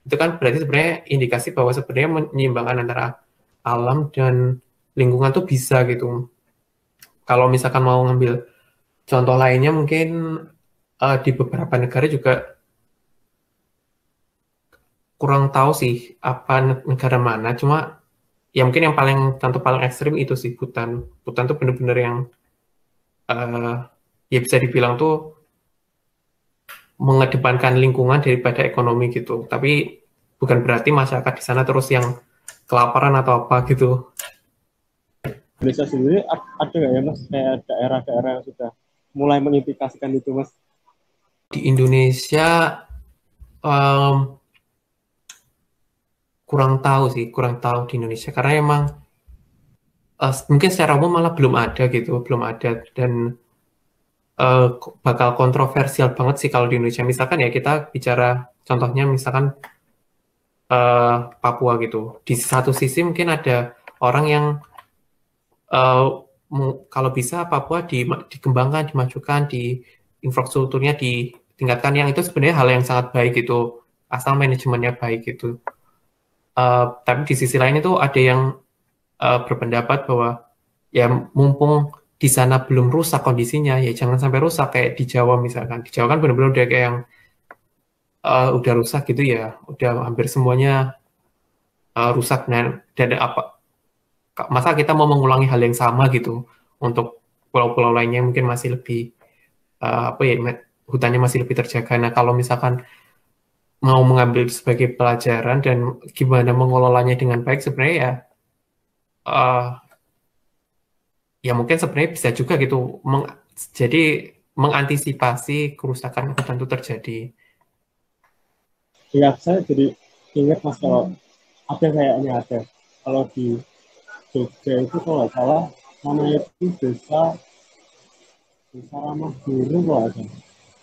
Itu kan berarti sebenarnya indikasi bahwa sebenarnya menyeimbangkan antara alam dan lingkungan tuh bisa gitu. Kalau misalkan mau ngambil contoh lainnya mungkin di beberapa negara juga kurang tahu sih apa negara mana, cuma ya mungkin yang paling ekstrim itu sih Bhutan. Bhutan tuh bener-bener yang ya bisa dibilang tuh mengedepankan lingkungan daripada ekonomi gitu. Tapi bukan berarti masyarakat di sana terus yang kelaparan atau apa gitu.
Indonesia sendiri ada nggak ya Mas kayak daerah-daerah yang sudah mulai mengimplikasikan itu Mas?
Di Indonesia kurang tahu di Indonesia karena emang mungkin secara umum malah belum ada gitu, belum ada, dan bakal kontroversial banget sih kalau di Indonesia. Misalkan ya kita bicara contohnya misalkan Papua gitu. Di satu sisi mungkin ada orang yang kalau bisa Papua dikembangkan, dimajukan, di infrastrukturnya ditingkatkan, yang itu sebenarnya hal yang sangat baik gitu, asal manajemennya baik gitu. Tapi di sisi lain itu ada yang berpendapat bahwa ya mumpung di sana belum rusak kondisinya, ya jangan sampai rusak kayak di Jawa misalkan. Di Jawa kan benar-benar udah kayak yang udah rusak gitu ya, udah hampir semuanya rusak, dan apa masa kita mau mengulangi hal yang sama gitu untuk pulau-pulau lainnya mungkin masih lebih apa ya hutannya masih lebih terjaga. Nah kalau misalkan mau mengambil sebagai pelajaran dan gimana mengelolanya dengan baik, sebenarnya ya mungkin sebenarnya bisa juga gitu jadi mengantisipasi kerusakan hutan itu terjadi.
Ya saya jadi ingat Mas kalau ada kayaknya ada kalau di Jogja itu kalau nggak salah namanya itu desa Ramah Burung kalau ada.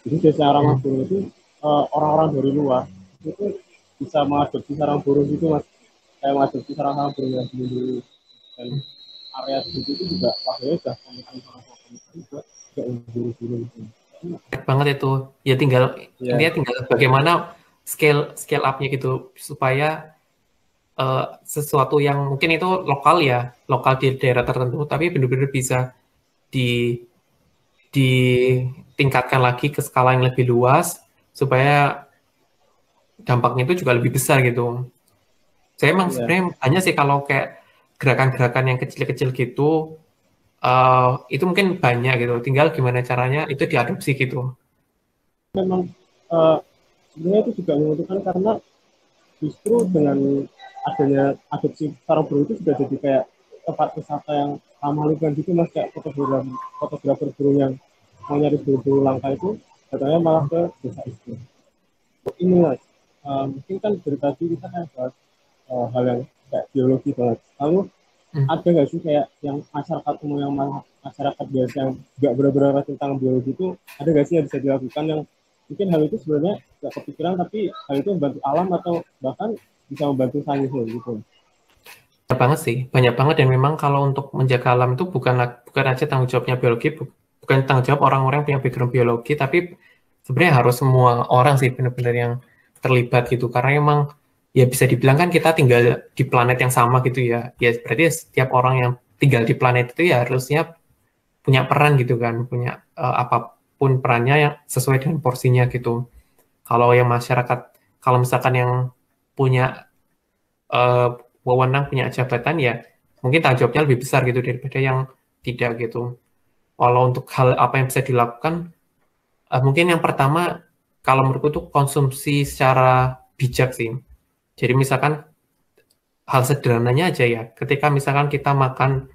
Jadi desa Ramah Burung itu orang-orang dari luar itu bisa mengadopsi sarang burung gitu Mas, kayak mengadopsi sarang burung yang dulu, dan area situ itu juga pakai udah komitmen juga burung-burung itu.
Banget itu ya intinya tinggal bagaimana scale up-nya gitu supaya sesuatu yang mungkin itu lokal di daerah tertentu, tapi benar-benar bisa ditingkatkan lagi ke skala yang lebih luas supaya dampaknya itu juga lebih besar gitu. Saya emang sebenarnya hanya sih kalau kayak gerakan-gerakan yang kecil-kecil gitu itu mungkin banyak gitu, tinggal gimana caranya itu diadopsi gitu.
Memang sebenarnya itu juga menguntungkan karena justru dengan adanya adopsi sarang burung itu sudah jadi kayak tempat wisata yang ramah lingkungan gitu Mas, kayak fotografer burung yang mau nyari burung langka itu datangnya malah ke desa itu. Ini Mas, mungkin kan dari tadi kita kan bahas hal yang kayak biologi banget. Lalu ada nggak sih kayak yang masyarakat umum, yang masyarakat biasa yang nggak benar-benar tentang biologi itu, ada nggak sih yang bisa dilakukan yang mungkin hal itu sebenarnya nggak kepikiran tapi hal itu membantu alam atau bahkan bisa membantu sains gitu?
Banyak banget sih, banyak banget, dan memang kalau untuk menjaga alam itu bukan aja tanggung jawabnya biologi, bukan tanggung jawab orang-orang yang punya background biologi, tapi sebenarnya harus semua orang sih benar-benar yang terlibat gitu, karena emang ya bisa dibilang kan kita tinggal di planet yang sama gitu ya, ya berarti setiap orang yang tinggal di planet itu ya harusnya punya peran gitu kan, punya apapun perannya yang sesuai dengan porsinya gitu. Kalau yang masyarakat, kalau misalkan yang punya eh, wewenang, punya jabatan ya mungkin tanggung jawabnya lebih besar gitu daripada yang tidak gitu. Kalau untuk hal apa yang bisa dilakukan, mungkin yang pertama kalau menurutku tuh konsumsi secara bijak sih. Jadi misalkan hal sederhananya aja ya, ketika misalkan kita makan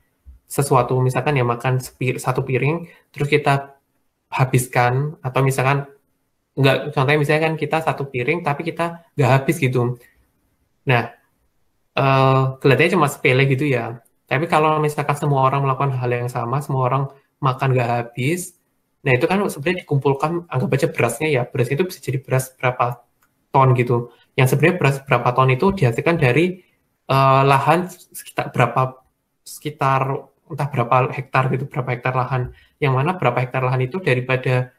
sesuatu, misalkan ya makan satu piring, terus kita habiskan, atau misalkan nggak, contohnya misalkan kita satu piring tapi kita nggak habis gitu. Nah, kelihatannya cuma sepele gitu ya. Tapi kalau misalkan semua orang melakukan hal yang sama, semua orang makan nggak habis, nah itu kan sebenarnya dikumpulkan, anggap aja berasnya ya, beras itu bisa jadi beras berapa ton gitu. Yang sebenarnya beras berapa ton itu dihasilkan dari lahan sekitar entah berapa hektar gitu, berapa hektar lahan. Yang mana berapa hektar lahan itu daripada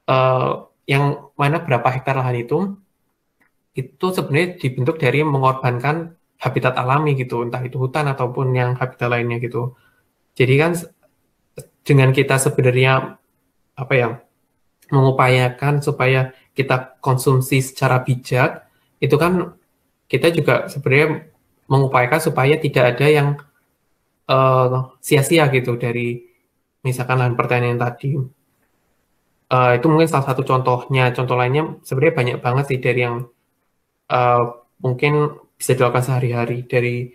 eh, yang mana berapa hektar lahan itu sebenarnya dibentuk dari mengorbankan habitat alami gitu, entah itu hutan ataupun yang habitat lainnya gitu. Jadi kan dengan kita sebenarnya apa ya, mengupayakan supaya kita konsumsi secara bijak, itu kan kita juga sebenarnya mengupayakan supaya tidak ada yang sia-sia gitu dari misalkan lahan pertanian tadi. Itu mungkin salah satu contohnya. Contoh lainnya sebenarnya banyak banget sih dari yang eh, mungkin bisa dilakukan sehari-hari, dari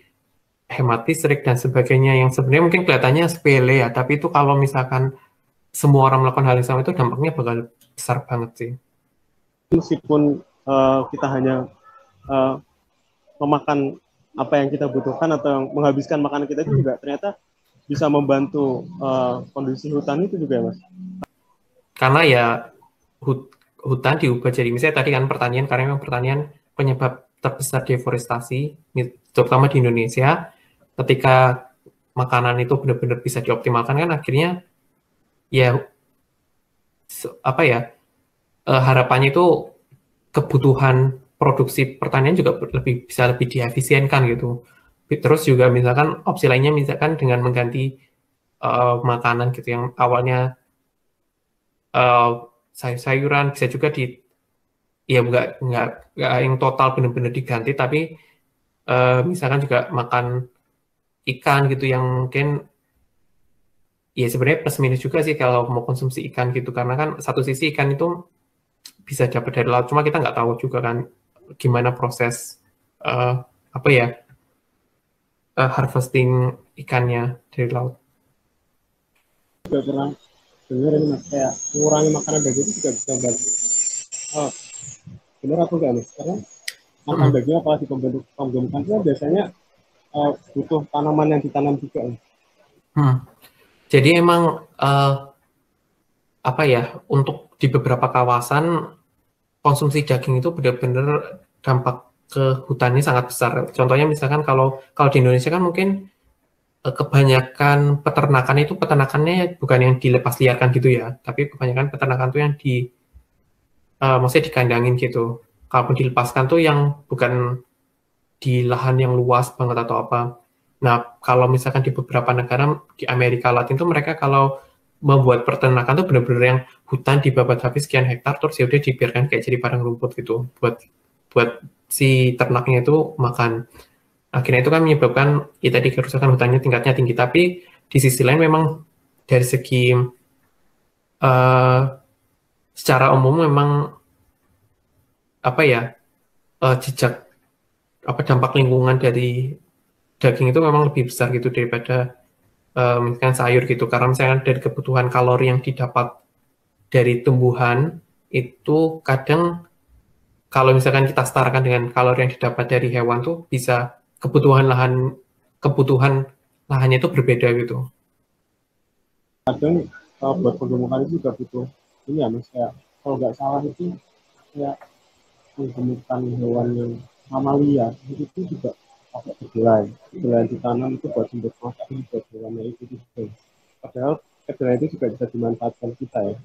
hemat listrik dan sebagainya, yang sebenarnya mungkin kelihatannya sepele ya, tapi itu kalau misalkan semua orang melakukan hal yang sama itu dampaknya bakal besar banget sih.
Meskipun kita hanya uh, memakan apa yang kita butuhkan atau menghabiskan makanan kita itu juga ternyata bisa membantu kondisi hutan itu juga ya, Mas.
Karena ya hutan diubah jadi, misalnya tadi kan pertanian, karena memang pertanian penyebab terbesar deforestasi, terutama di Indonesia. Ketika makanan itu benar-benar bisa dioptimalkan kan akhirnya ya apa ya, harapannya itu kebutuhan produksi pertanian juga bisa lebih diefisienkan gitu. Terus juga misalkan opsi lainnya misalkan dengan mengganti makanan gitu yang awalnya sayur-sayuran, bisa juga ya nggak yang total benar-benar diganti, tapi misalkan juga makan ikan gitu yang mungkin ya sebenarnya plus minus juga sih kalau mau konsumsi ikan gitu, karena kan satu sisi ikan itu bisa dapat dari laut, cuma kita nggak tahu juga kan gimana proses uh, apa ya, harvesting ikannya dari laut.
Juga pernah dengar ini Mas, kayak mengurangi makanan daging itu juga bisa bantu. Oh, benar atau enggak Mas? Karena makan daging apalagi pembentukan itu biasanya butuh tanaman yang ditanam juga.
Jadi emang apa ya, untuk di beberapa kawasan konsumsi daging itu benar-benar dampak ke hutannya sangat besar. Contohnya misalkan kalau di Indonesia kan mungkin kebanyakan peternakan itu peternakannya bukan yang dilepas liarkan gitu ya, tapi kebanyakan peternakan itu yang maksudnya dikandangin gitu. Kalaupun dilepaskan tuh yang bukan di lahan yang luas banget atau apa. Nah, kalau misalkan di beberapa negara di Amerika Latin tuh mereka kalau membuat peternakan tuh benar-benar yang hutan dibabat habis sekian hektar, terus ya udah dibiarkan kayak jadi padang rumput gitu buat si ternaknya itu makan. Akhirnya itu kan menyebabkan ya tadi kerusakan hutannya tingkatnya tinggi. Tapi di sisi lain memang dari segi secara umum memang apa ya, jejak apa dampak lingkungan dari daging itu memang lebih besar gitu daripada misalkan sayur gitu, karena misalkan dari kebutuhan kalori yang didapat dari tumbuhan itu kadang kalau misalkan kita setarakan dengan kalori yang didapat dari hewan tuh bisa kebutuhan lahannya itu berbeda gitu.
Kadang buat penggemukan itu juga butuh ini ya Mas, kayak kalau nggak salah itu kayak penggemukan hewan yang mamalia itu juga pakai kedelai ditanam itu buat sumber protein buat hewannya itu juga. Padahal kedelai itu juga bisa dimanfaatkan kita ya.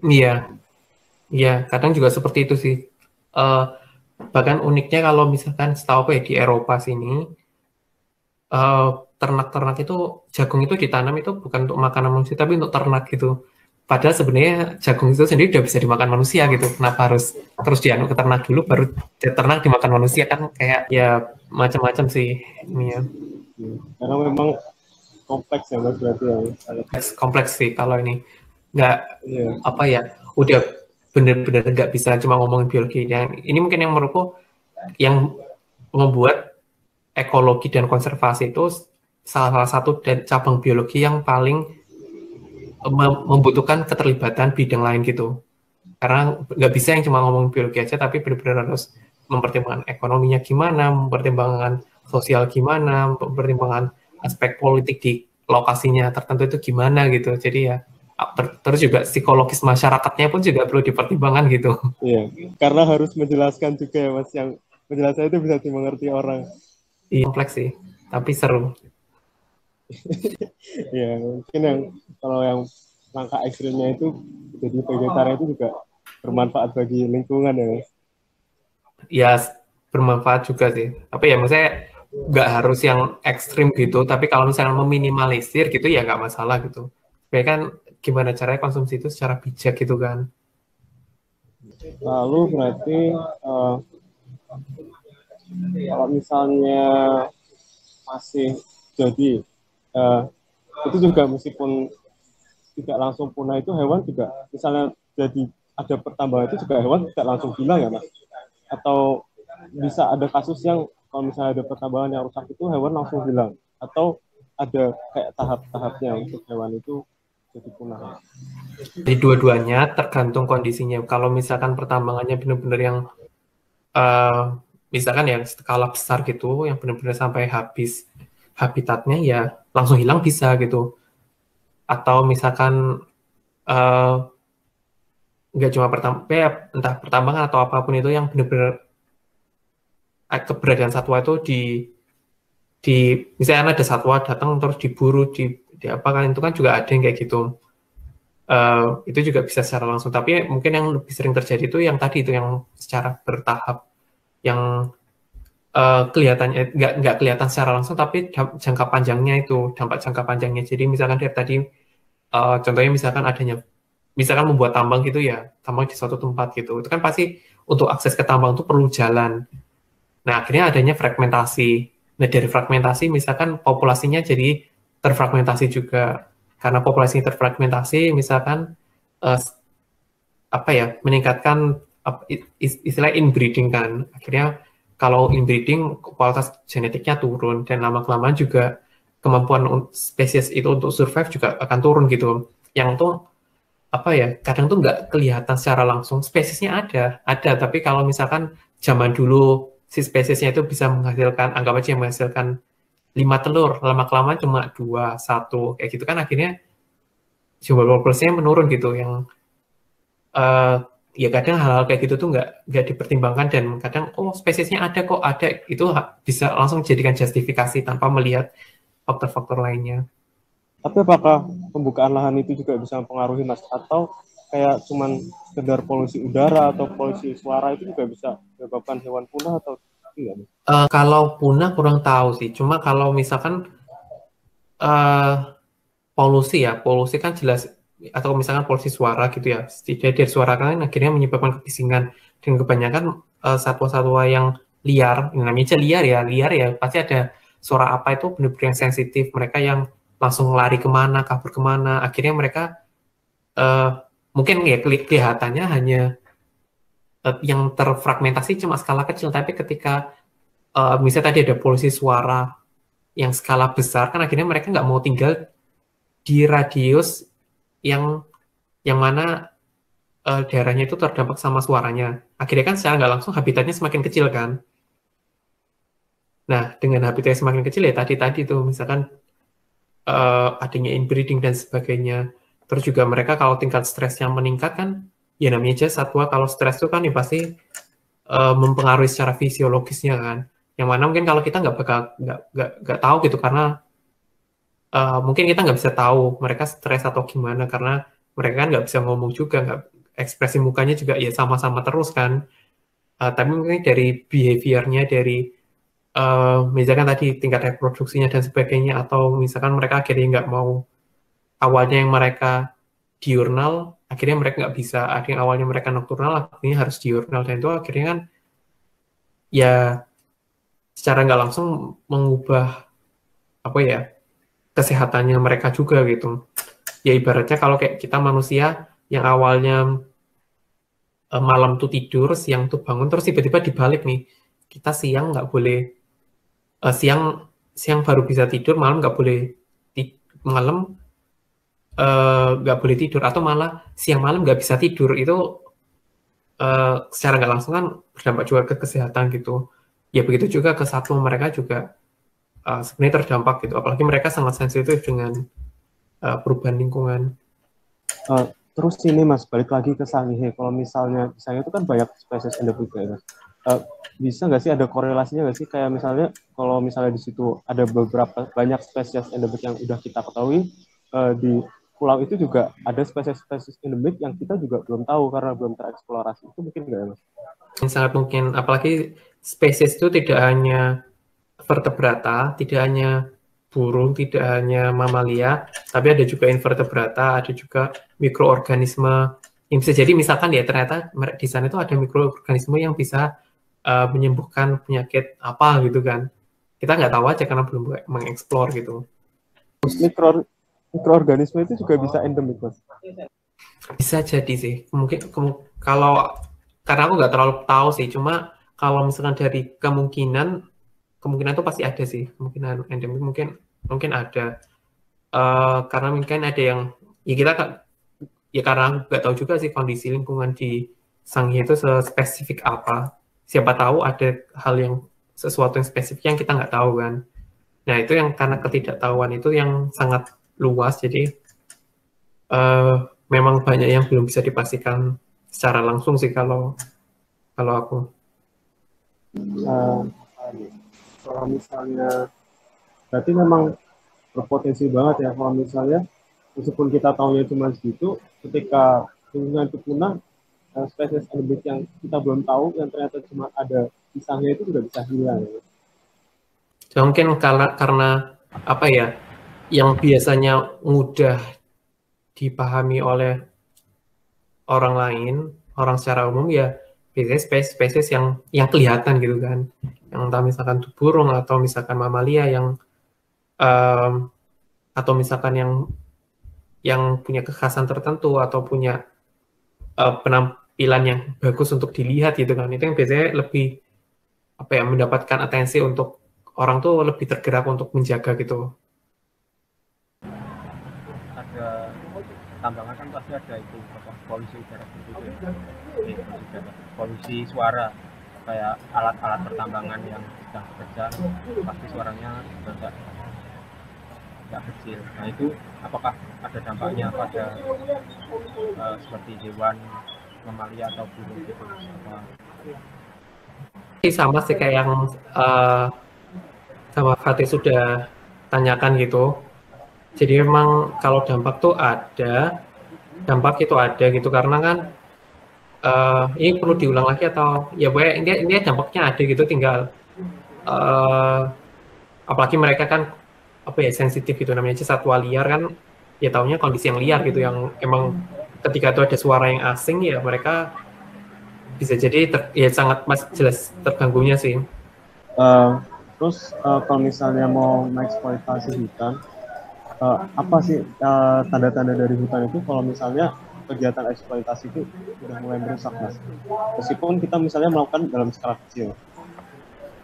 Iya, Iya, kadang juga seperti itu sih. Eh, Bahkan uniknya kalau misalkan setahu aku ya di Eropa sini, eh, ternak-ternak itu jagung itu ditanam itu bukan untuk makanan manusia tapi untuk ternak gitu. Padahal sebenarnya jagung itu sendiri udah bisa dimakan manusia gitu. Kenapa harus terus dianu ke ternak dulu baru ternak dimakan manusia, kan kayak ya macam-macam sih ini ya.
Karena memang kompleks ya Mas berarti ya.
Kompleks sih kalau ini. Nggak
Iya.
apa ya, udah bener-bener nggak bisa cuma ngomongin biologi. Yang ini mungkin yang menurutku yang membuat ekologi dan konservasi itu salah satu cabang biologi yang paling membutuhkan keterlibatan bidang lain gitu. Karena nggak bisa yang cuma ngomong biologi aja, tapi benar-benar harus mempertimbangkan ekonominya gimana, mempertimbangkan sosial gimana, mempertimbangkan aspek politik di lokasinya tertentu itu gimana gitu. Jadi ya terus juga psikologis masyarakatnya pun juga perlu dipertimbangkan gitu.
Iya, karena harus menjelaskan juga ya Mas, yang penjelasan itu bisa dimengerti orang.
Iya, kompleks sih, tapi seru.
Ya, mungkin yang kalau yang langkah ekstrimnya itu jadi vegetarian itu juga bermanfaat bagi lingkungan ya Mas.
Ya bermanfaat juga sih. Tapi ya maksudnya nggak harus yang ekstrim gitu. Tapi kalau misalnya meminimalisir gitu ya nggak masalah gitu. Supaya kan gimana caranya konsumsi itu secara bijak gitu kan.
Lalu berarti kalau misalnya masih jadi itu juga meskipun tidak langsung punah itu hewan juga misalnya jadi ada pertambangan itu juga hewan tidak langsung hilang ya Mas? Atau bisa ada kasus yang kalau misalnya ada pertambangan yang rusak itu hewan langsung hilang, atau ada kayak tahap-tahapnya untuk hewan itu jadi punah?
Jadi dua-duanya tergantung kondisinya. Kalau misalkan pertambangannya benar-benar yang misalkan yang skala besar gitu, yang benar-benar sampai habis habitatnya ya langsung hilang bisa gitu. Atau misalkan nggak cuma ya, entah pertambangan atau apapun itu yang benar-benar keberadaan satwa itu di misalnya ada satwa datang terus diburu di apa kan, itu kan juga ada yang kayak gitu. Itu juga bisa secara langsung, tapi mungkin yang lebih sering terjadi itu yang tadi itu yang secara bertahap, yang kelihatannya nggak kelihatan secara langsung tapi jangka panjangnya itu, dampak jangka panjangnya. Jadi misalkan dari tadi contohnya misalkan adanya misalkan membuat tambang gitu ya, tambang di suatu tempat gitu, itu kan pasti untuk akses ke tambang itu perlu jalan. Nah, akhirnya adanya fragmentasi. Nah, dari fragmentasi misalkan populasinya jadi terfragmentasi juga. Karena populasinya terfragmentasi, misalkan apa ya, meningkatkan istilah inbreeding kan. Akhirnya kalau inbreeding kualitas genetiknya turun dan lama-kelamaan juga kemampuan spesies itu untuk survive juga akan turun gitu. Yang tuh apa ya, kadang tuh nggak kelihatan secara langsung, spesiesnya ada, tapi kalau misalkan zaman dulu si spesiesnya itu bisa menghasilkan, anggap aja menghasilkan 5 telur, lama-kelamaan cuma 2, 1, kayak gitu kan akhirnya jumlah populasinya menurun gitu, yang ya kadang hal-hal kayak gitu tuh nggak dipertimbangkan, dan kadang spesiesnya ada, itu bisa langsung dijadikan justifikasi tanpa melihat faktor-faktor lainnya.
Tapi apakah pembukaan lahan itu juga bisa mempengaruhi Mas? Atau kayak cuman sekedar polusi udara atau polusi suara itu juga bisa menyebabkan hewan punah atau tidak?
Kalau punah kurang tahu sih, cuma kalau misalkan polusi kan jelas, atau misalkan polusi suara gitu ya, setidaknya dari suara kan akhirnya menyebabkan kebisingan, dan kebanyakan satwa-satwa yang liar, namanya aja liar ya, pasti ada suara apa itu benar-benar yang sensitif, mereka yang langsung lari kemana, kabur kemana, akhirnya mereka mungkin ya kelihatannya hanya yang terfragmentasi cuma skala kecil, tapi ketika misalnya tadi ada polusi suara yang skala besar, kan akhirnya mereka nggak mau tinggal di radius yang mana daerahnya itu terdampak sama suaranya. Akhirnya kan secara nggak langsung habitatnya semakin kecil kan. Nah, dengan habitatnya semakin kecil ya tadi tuh misalkan adanya inbreeding dan sebagainya. Terus juga mereka kalau tingkat stres yang meningkat kan, ya namanya aja satwa kalau stres itu kan ya pasti mempengaruhi secara fisiologisnya kan. Yang mana mungkin kalau kita nggak tahu gitu, karena mungkin kita nggak bisa tahu mereka stres atau gimana, karena mereka kan nggak bisa ngomong juga, ekspresi mukanya juga ya sama-sama terus kan. Tapi mungkin dari behavior-nya, dari misalkan tadi tingkat reproduksinya dan sebagainya, atau misalkan mereka akhirnya nggak mau, awalnya yang mereka diurnal, akhirnya mereka nggak bisa, ada yang awalnya mereka nocturnal, akhirnya harus diurnal, dan itu akhirnya kan ya secara nggak langsung mengubah apa ya kesehatannya mereka juga gitu. Ya ibaratnya kalau kayak kita manusia yang awalnya malam tuh tidur, siang tuh bangun, terus tiba-tiba dibalik nih, kita siang nggak boleh, siang baru bisa tidur, malam nggak boleh malam nggak boleh tidur, atau malah siang malam nggak bisa tidur, itu secara nggak langsung kan berdampak juga ke kesehatan gitu. Ya begitu juga ke satwa, mereka juga sebenarnya terdampak gitu, apalagi mereka sangat sensitif dengan perubahan lingkungan.
Terus ini Mas, balik lagi ke sangihe. Kalau misalnya itu kan banyak spesies endemik ya Mas. Bisa nggak sih ada korelasinya nggak sih, kayak misalnya kalau misalnya di situ ada beberapa banyak spesies endemik yang udah kita ketahui, di pulau itu juga ada spesies-spesies endemik yang kita juga belum tahu karena belum tereksplorasi. Itu mungkin nggak ya Mas?
Sangat mungkin, apalagi spesies itu tidak hanya vertebrata, tidak hanya burung, tidak hanya mamalia, tapi ada juga invertebrata, ada juga mikroorganisme yang bisa jadi misalkan ya ternyata di sana itu ada mikroorganisme yang bisa menyembuhkan penyakit apa gitu kan. Kita nggak tahu aja karena belum mengeksplor gitu.
Mikroorganisme itu juga bisa endemik Mas?
Bisa jadi sih, mungkin kalau karena aku nggak terlalu tahu sih, cuma kalau misalkan dari kemungkinan itu pasti ada sih, kemungkinan endemik mungkin ada, karena mungkin ada yang ya kita ya karena nggak tahu juga sih kondisi lingkungan di Sangihe itu spesifik apa, siapa tahu ada hal yang sesuatu yang spesifik yang kita nggak tahu kan. Nah itu yang karena ketidaktahuan itu yang sangat luas, jadi memang banyak yang belum bisa dipastikan secara langsung sih kalau aku.
Kalau misalnya berarti memang berpotensi banget ya kalau misalnya meskipun kita tahunya cuma segitu, ketika lingkungan itu punah, spesies endemik yang kita belum tahu yang ternyata cuma ada di Sangihe itu juga bisa hilang ya.
So, mungkin karena apa ya, yang biasanya mudah dipahami oleh orang lain, orang secara umum ya biasanya spesies yang kelihatan gitu kan, yang entah misalkan tuh burung atau misalkan mamalia yang atau misalkan yang punya kekhasan tertentu atau punya penampilan yang bagus untuk dilihat gitu kan, itu yang biasanya lebih apa ya mendapatkan atensi untuk orang tuh lebih tergerak untuk menjaga gitu.
Ada tambangan kan pasti ada itu polusi udara polusi suara, kayak alat-alat pertambangan yang sedang bekerja pasti suaranya juga nggak kecil. Nah itu apakah ada dampaknya pada seperti hewan mamalia atau burung gitu?
Sama sih kayak yang sama Fatih sudah tanyakan gitu. Jadi memang kalau dampak tuh ada, dampak itu ada gitu, karena kan ini perlu diulang lagi atau ya pokoknya ini dampaknya ada gitu, tinggal apalagi mereka kan apa ya sensitif gitu, namanya satwa liar kan ya taunya kondisi yang liar gitu, yang emang ketika itu ada suara yang asing ya mereka bisa jadi ya sangat jelas terganggunya sih.
Terus kalau misalnya mau mengeksploitasi hutan, apa sih tanda-tanda dari hutan itu kalau misalnya kegiatan eksploitasi itu sudah mulai merusak Mas? Meskipun kita misalnya melakukan dalam skala kecil.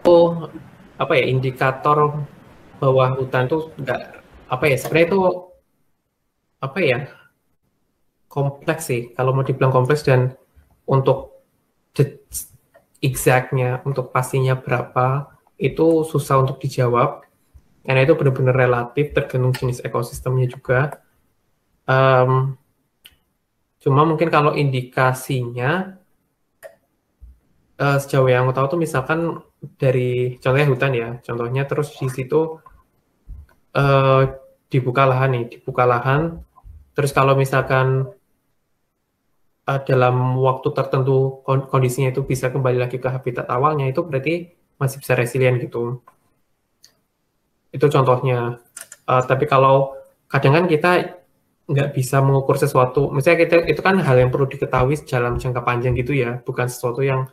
Oh, apa ya indikator bahwa hutan itu enggak apa ya sebenarnya itu apa ya kompleks sih, kalau mau dibilang kompleks, dan untuk exactnya untuk pastinya berapa itu susah untuk dijawab karena itu benar-benar relatif, tergantung jenis ekosistemnya juga. Cuma mungkin kalau indikasinya sejauh yang aku tahu tuh misalkan dari contohnya hutan ya, contohnya terus di situ dibuka lahan, terus kalau misalkan dalam waktu tertentu kondisinya itu bisa kembali lagi ke habitat awalnya, itu berarti masih bisa resilient gitu. Itu contohnya. Tapi kalau kadang kan kita nggak bisa mengukur sesuatu, misalnya kita itu kan hal yang perlu diketahui dalam jangka panjang gitu ya, bukan sesuatu yang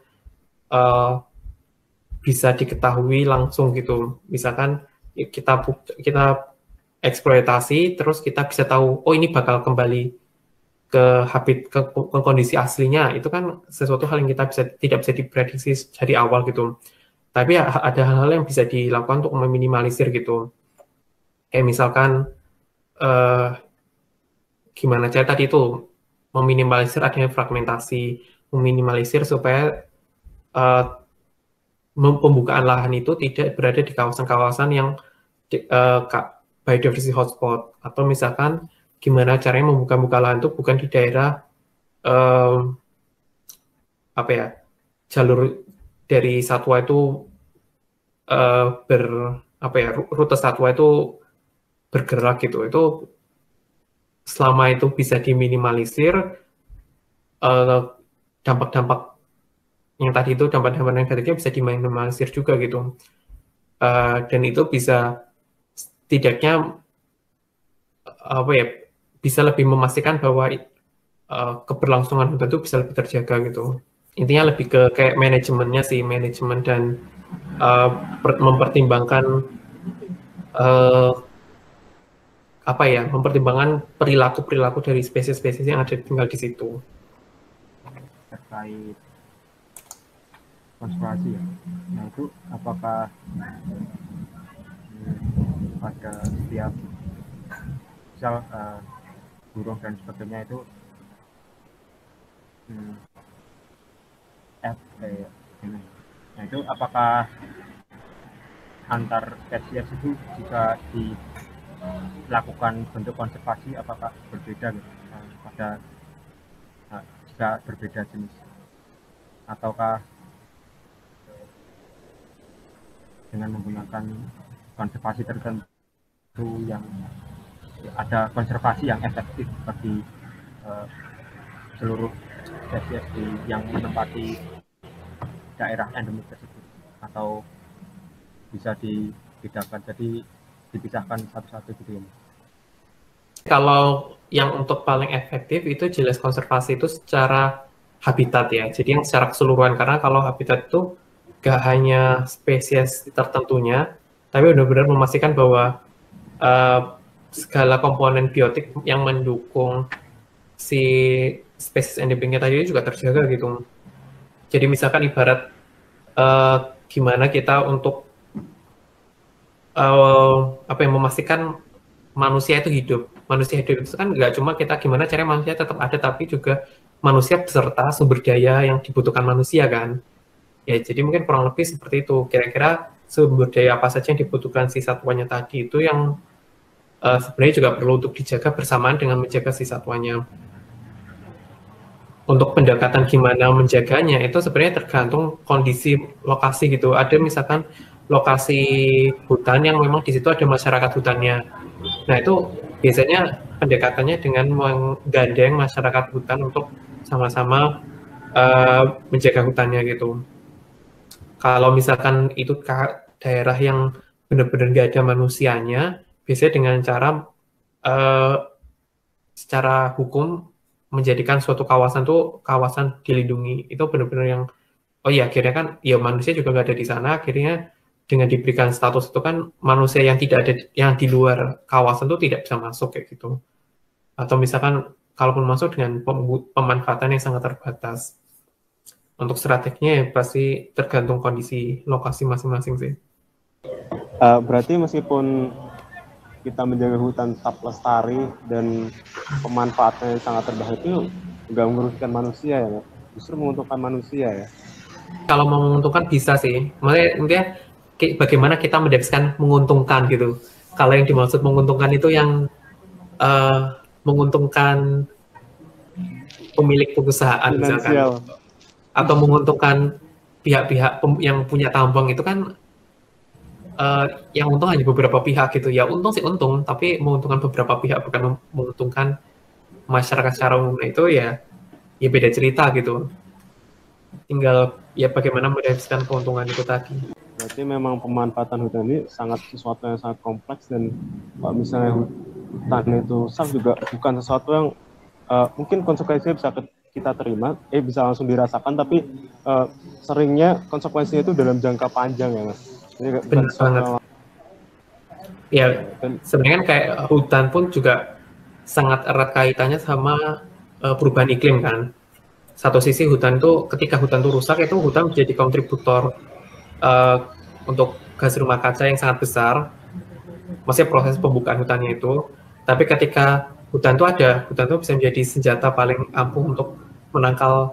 bisa diketahui langsung gitu. Misalkan kita eksploitasi, terus kita bisa tahu, oh ini bakal kembali ke kondisi aslinya. Itu kan sesuatu hal yang kita tidak bisa diprediksi dari awal gitu. Tapi ada hal-hal yang bisa dilakukan untuk meminimalisir gitu. Kayak misalkan gimana cara tadi itu meminimalisir adanya fragmentasi, meminimalisir supaya pembukaan lahan itu tidak berada di kawasan-kawasan yang biodiversity hotspot, atau misalkan gimana caranya membuka lahan itu bukan di daerah jalur dari satwa itu rute satwa itu bergerak gitu. Itu selama itu bisa diminimalisir, dampak-dampak yang tadi itu, dampak-dampak negatifnya bisa diminimalisir juga gitu. Dan itu bisa setidaknya bisa lebih memastikan bahwa keberlangsungan hutan itu bisa lebih terjaga gitu. Intinya lebih ke kayak manajemennya sih, manajemen dan mempertimbangkan mempertimbangkan perilaku dari spesies-spesies yang ada tinggal di situ.
Terkait konservasi ya, nah itu apakah pada setiap misal burung dan sebagainya itu nah itu apakah antar spesies itu jika dilakukan bentuk konservasi apakah berbeda gitu pada jika berbeda jenis, ataukah dengan menggunakan konservasi tertentu yang ada konservasi yang efektif bagi seluruh spesies yang menempati daerah endemik tersebut, atau bisa dibedakan jadi dipisahkan satu-satu gitu ya?
Kalau yang untuk paling efektif itu jelas konservasi itu secara habitat ya, jadi yang secara keseluruhan, karena kalau habitat itu gak hanya spesies tertentunya, tapi benar-benar memastikan bahwa segala komponen biotik yang mendukung si spesies endemiknya tadi juga terjaga gitu. Jadi misalkan ibarat gimana kita untuk memastikan manusia itu hidup. Manusia hidup itu kan nggak cuma kita gimana caranya manusia tetap ada, tapi juga manusia beserta sumber daya yang dibutuhkan manusia kan. Ya, jadi mungkin kurang lebih seperti itu. Kira-kira sumber daya apa saja yang dibutuhkan si satwanya tadi itu yang sebenarnya juga perlu untuk dijaga bersamaan dengan menjaga si satwanya. Untuk pendekatan gimana menjaganya itu sebenarnya tergantung kondisi lokasi gitu. Ada misalkan lokasi hutan yang memang di situ ada masyarakat hutannya. Nah, itu biasanya pendekatannya dengan menggandeng masyarakat hutan untuk sama-sama menjaga hutannya gitu. Kalau misalkan itu daerah yang benar-benar nggak ada manusianya, biasanya dengan cara secara hukum menjadikan suatu kawasan tuh kawasan dilindungi. Itu benar-benar yang, oh ya akhirnya kan ya manusia juga nggak ada di sana, akhirnya dengan diberikan status itu kan manusia yang tidak ada, yang di luar kawasan itu tidak bisa masuk kayak gitu. Atau misalkan kalaupun masuk dengan pemanfaatan yang sangat terbatas. Untuk strateginya ya pasti tergantung kondisi lokasi masing-masing sih.
Berarti meskipun kita menjaga hutan tetap lestari dan pemanfaatannya sangat terbaik itu nggak menguntungkan manusia ya, justru menguntungkan manusia ya.
Kalau mau menguntungkan bisa sih, maksudnya bagaimana kita mendefinisikan menguntungkan gitu. Kalau yang dimaksud menguntungkan itu yang menguntungkan pemilik perusahaan misalkan, atau menguntungkan pihak-pihak yang punya tambang itu kan yang untung hanya beberapa pihak gitu ya. Untung sih untung, tapi menguntungkan beberapa pihak bukan menguntungkan masyarakat secara umum. Itu ya ya beda cerita gitu. Tinggal ya bagaimana mendapatkan keuntungan itu tadi.
Berarti memang pemanfaatan hutan ini sangat sesuatu yang sangat kompleks, dan kalau misalnya hutan itu rusak juga bukan sesuatu yang mungkin konsekuensinya bisa kita terima, bisa langsung dirasakan, tapi seringnya konsekuensinya itu dalam jangka panjang ya Mas. Jadi bukan
Benar banget. Ya, sebenarnya kan kayak hutan pun juga sangat erat kaitannya sama perubahan iklim kan. Satu sisi hutan itu, ketika hutan itu rusak, itu hutan menjadi kontributor untuk gas rumah kaca yang sangat besar. Maksudnya proses pembukaan hutannya itu. Tapi ketika hutan itu ada, hutan itu bisa menjadi senjata paling ampuh untuk menangkal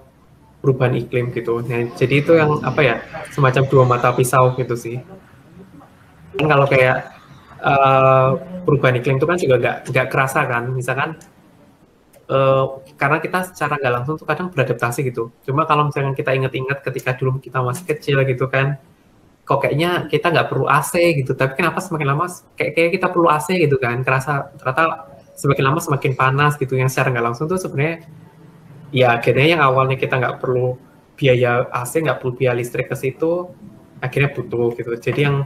perubahan iklim gitu. Nah, jadi itu yang apa ya, semacam dua mata pisau gitu sih. Kan kalau kayak perubahan iklim itu kan juga nggak kerasa kan, misalkan karena kita secara nggak langsung tuh kadang beradaptasi gitu. Cuma kalau misalkan kita ingat-ingat ketika dulu kita masih kecil gitu kan, kok kayaknya kita nggak perlu AC gitu, tapi kenapa semakin lama kayak kita perlu AC gitu kan, kerasa ternyata semakin lama semakin panas gitu, yang secara nggak langsung tuh sebenarnya ya akhirnya yang awalnya kita nggak perlu biaya AC, nggak perlu biaya listrik ke situ, akhirnya butuh gitu. Jadi yang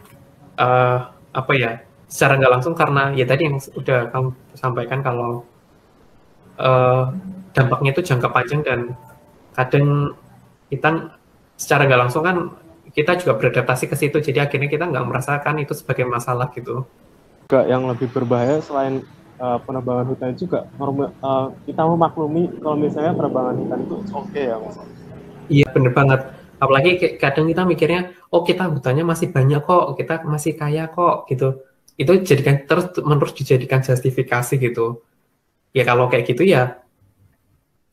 apa ya, secara nggak langsung karena ya tadi yang udah kamu sampaikan kalau dampaknya itu jangka panjang, dan kadang kita secara nggak langsung kan kita juga beradaptasi ke situ, jadi akhirnya kita nggak merasakan itu sebagai masalah gitu.
Juga yang lebih berbahaya selain penebangan hutan juga, kita memaklumi kalau misalnya penebangan hutan itu oke ya Mas.
Iya bener banget, apalagi kadang kita mikirnya, oh kita hutannya masih banyak kok, kita masih kaya kok gitu, itu jadikan terus menerus dijadikan justifikasi gitu. Ya kalau kayak gitu ya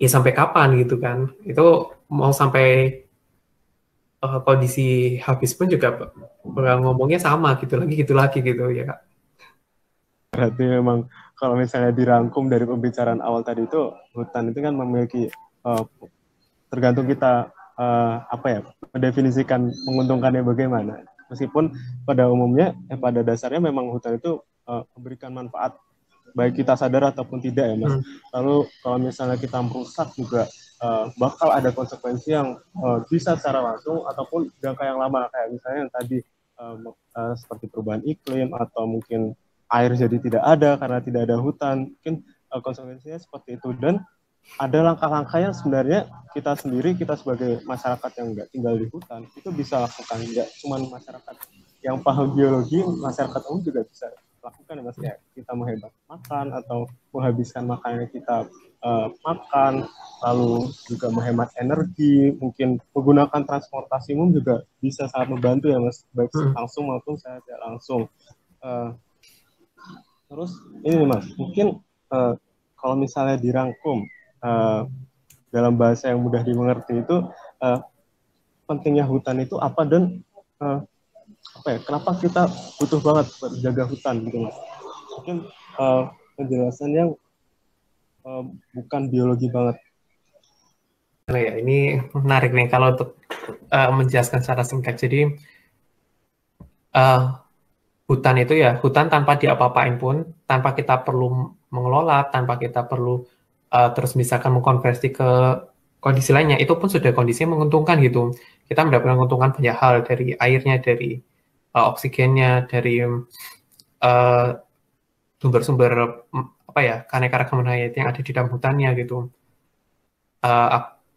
sampai kapan gitu kan, itu mau sampai kondisi habis pun juga ngomongnya sama gitu lagi gitu ya Kak.
Berarti memang kalau misalnya dirangkum dari pembicaraan awal tadi itu, hutan itu kan memiliki tergantung kita apa ya, mendefinisikan menguntungkannya bagaimana. Meskipun pada umumnya pada dasarnya memang hutan itu memberikan manfaat baik kita sadar ataupun tidak ya Mas. Lalu kalau misalnya kita merusak juga bakal ada konsekuensi yang bisa secara langsung ataupun jangka yang lama, kayak misalnya yang tadi seperti perubahan iklim, atau mungkin air jadi tidak ada karena tidak ada hutan, mungkin konsekuensinya seperti itu. Dan ada langkah-langkah yang sebenarnya kita sendiri, kita sebagai masyarakat yang nggak tinggal di hutan, itu bisa lakukan. Nggak cuma masyarakat yang paham biologi, masyarakat umum juga bisa lakukan ya Mas, kayak kita menghemat makan atau menghabiskan makanan yang kita makan, lalu juga menghemat energi, mungkin menggunakan transportasi umum juga bisa sangat membantu ya Mas, baik langsung maupun saya tidak langsung. Terus ini Mas, mungkin kalau misalnya dirangkum dalam bahasa yang mudah dimengerti itu, pentingnya hutan itu apa, dan apa ya, kenapa kita butuh banget menjaga hutan gitu Mas? Mungkin penjelasannya bukan biologi banget.
Nah ya, ini menarik nih kalau untuk menjelaskan secara singkat. Jadi hutan itu ya, hutan tanpa diapa-apain pun, tanpa kita perlu mengelola, tanpa kita perlu terus misalkan mengkonversi ke kondisi lainnya, itu pun sudah kondisinya menguntungkan gitu. Kita mendapatkan keuntungan banyak hal, dari airnya, dari oksigennya, dari sumber-sumber apa ya, keanekaragaman hayati yang ada di dalam hutannya gitu.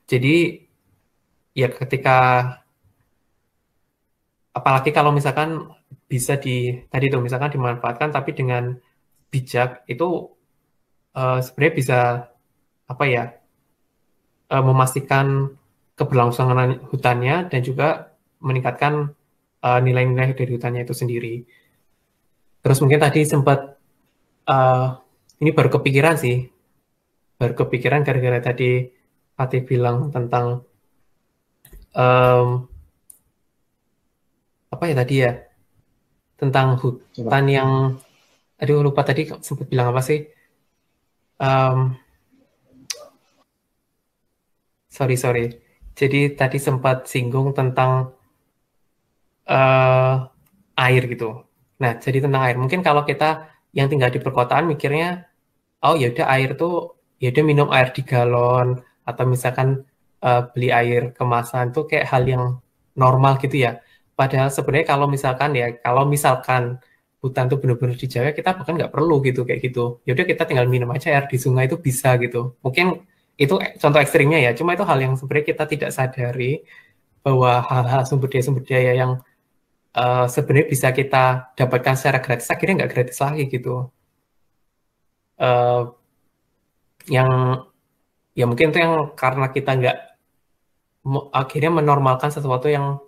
Jadi ya ketika, apalagi kalau misalkan bisa tadi tuh misalkan dimanfaatkan tapi dengan bijak, itu sebenarnya bisa apa ya, memastikan keberlangsungan hutannya dan juga meningkatkan nilai-nilai dari hutannya itu sendiri. Terus mungkin tadi sempat ini baru kepikiran gara-gara tadi Fatih bilang tentang apa ya tadi ya, tentang hutan yang, aduh lupa tadi sempat bilang apa sih, sorry. Jadi tadi sempat singgung tentang air gitu. Nah, jadi tentang air. Mungkin kalau kita yang tinggal di perkotaan mikirnya, oh ya udah air tuh, ya udah minum air di galon atau misalkan beli air kemasan itu kayak hal yang normal gitu ya. Padahal sebenarnya kalau misalkan hutan itu benar-benar dijaga, kita bahkan nggak perlu gitu kayak gitu. Yaudah kita tinggal minum aja air di sungai itu bisa gitu. Mungkin itu contoh ekstrimnya ya. Cuma itu hal yang sebenarnya kita tidak sadari bahwa hal-hal sumber daya yang sebenarnya bisa kita dapatkan secara gratis, akhirnya nggak gratis lagi gitu. Yang ya mungkin itu yang karena kita nggak akhirnya menormalkan sesuatu yang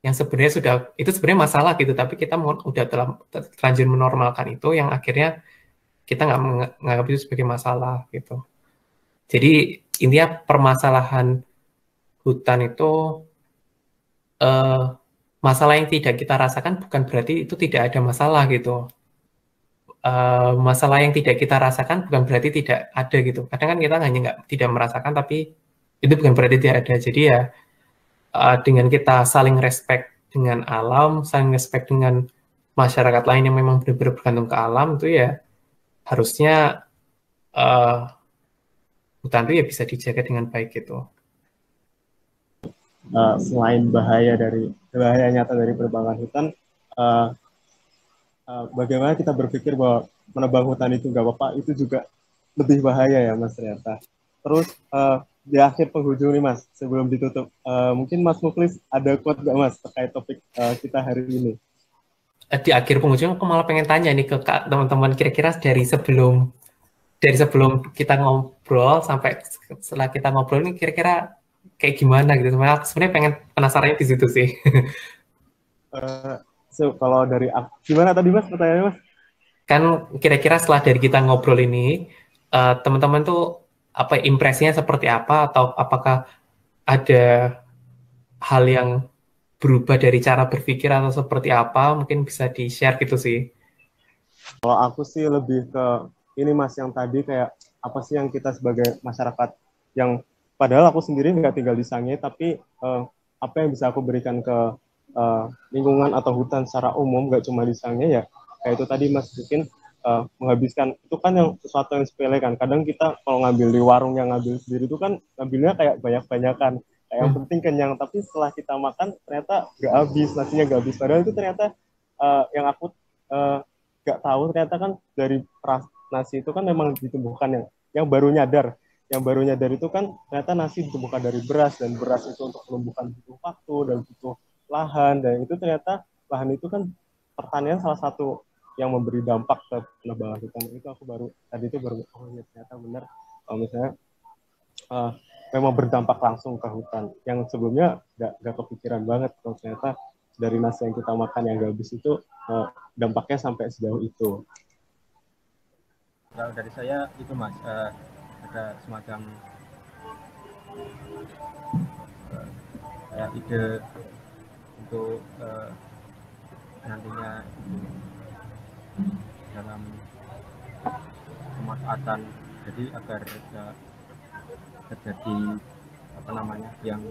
sebenarnya itu sebenarnya masalah gitu, tapi kita udah terlanjur menormalkan itu, yang akhirnya kita nggak menganggap itu sebagai masalah gitu. Jadi intinya permasalahan hutan itu masalah yang tidak kita rasakan bukan berarti itu tidak ada masalah gitu. Masalah yang tidak kita rasakan bukan berarti tidak ada gitu. Kadang kan kita hanya tidak merasakan, tapi itu bukan berarti tidak ada. Jadi ya dengan kita saling respect dengan alam, saling respect dengan masyarakat lain yang memang benar-benar bergantung ke alam, itu ya harusnya hutan itu ya bisa dijaga dengan baik gitu.
Selain bahaya nyata dari penebangan hutan, bagaimana kita berpikir bahwa menebang hutan itu nggak apa-apa, itu juga lebih bahaya ya Mas ternyata. Terus di akhir penghujung nih Mas, sebelum ditutup, mungkin Mas Muklis ada quote nggak Mas terkait topik kita hari ini?
Di akhir penghujung aku malah pengen tanya nih ke teman-teman, kira-kira dari sebelum kita ngobrol sampai setelah kita ngobrol ini kira-kira kayak gimana gitu. Sebenarnya pengen penasarannya di situ sih.
Kalau dari gimana tadi Mas pertanyaannya Mas?
Kan kira-kira setelah dari kita ngobrol ini, teman-teman tuh apa impresinya seperti apa, atau apakah ada hal yang berubah dari cara berpikir atau seperti apa, mungkin bisa di-share gitu sih.
Kalau aku sih lebih ke ini Mas, yang tadi kayak apa sih yang kita sebagai masyarakat yang padahal aku sendiri nggak tinggal di Sangihe, tapi apa yang bisa aku berikan ke lingkungan atau hutan secara umum, nggak cuma di Sangihe ya, kayak itu tadi Mas, mungkin menghabiskan itu kan yang sesuatu yang sepele kan. Kadang kita kalau ngambil di warung yang ngambil sendiri itu kan ngambilnya kayak banyak-banyakan. Yang penting kenyang, tapi setelah kita makan ternyata nggak habis, nasinya nggak habis. Padahal itu ternyata yang aku nggak tahu, ternyata kan dari nasi itu kan memang ditumbuhkan yang baru nyadar itu kan ternyata nasi ditumbuhkan dari beras, dan beras itu untuk penumbuhan butuh waktu dan butuh lahan, dan itu ternyata lahan itu kan pertanian salah satu yang memberi dampak ke penebangan hutan. Itu aku baru oh ya ternyata benar kalau misalnya memang berdampak langsung ke hutan, yang sebelumnya nggak kepikiran banget kalau ternyata dari nasi yang kita makan yang gak habis itu dampaknya sampai sejauh itu.
Kalau dari saya itu Mas, ada semacam kayak ide untuk nantinya dalam pemanfaatan, jadi agar terjadi yang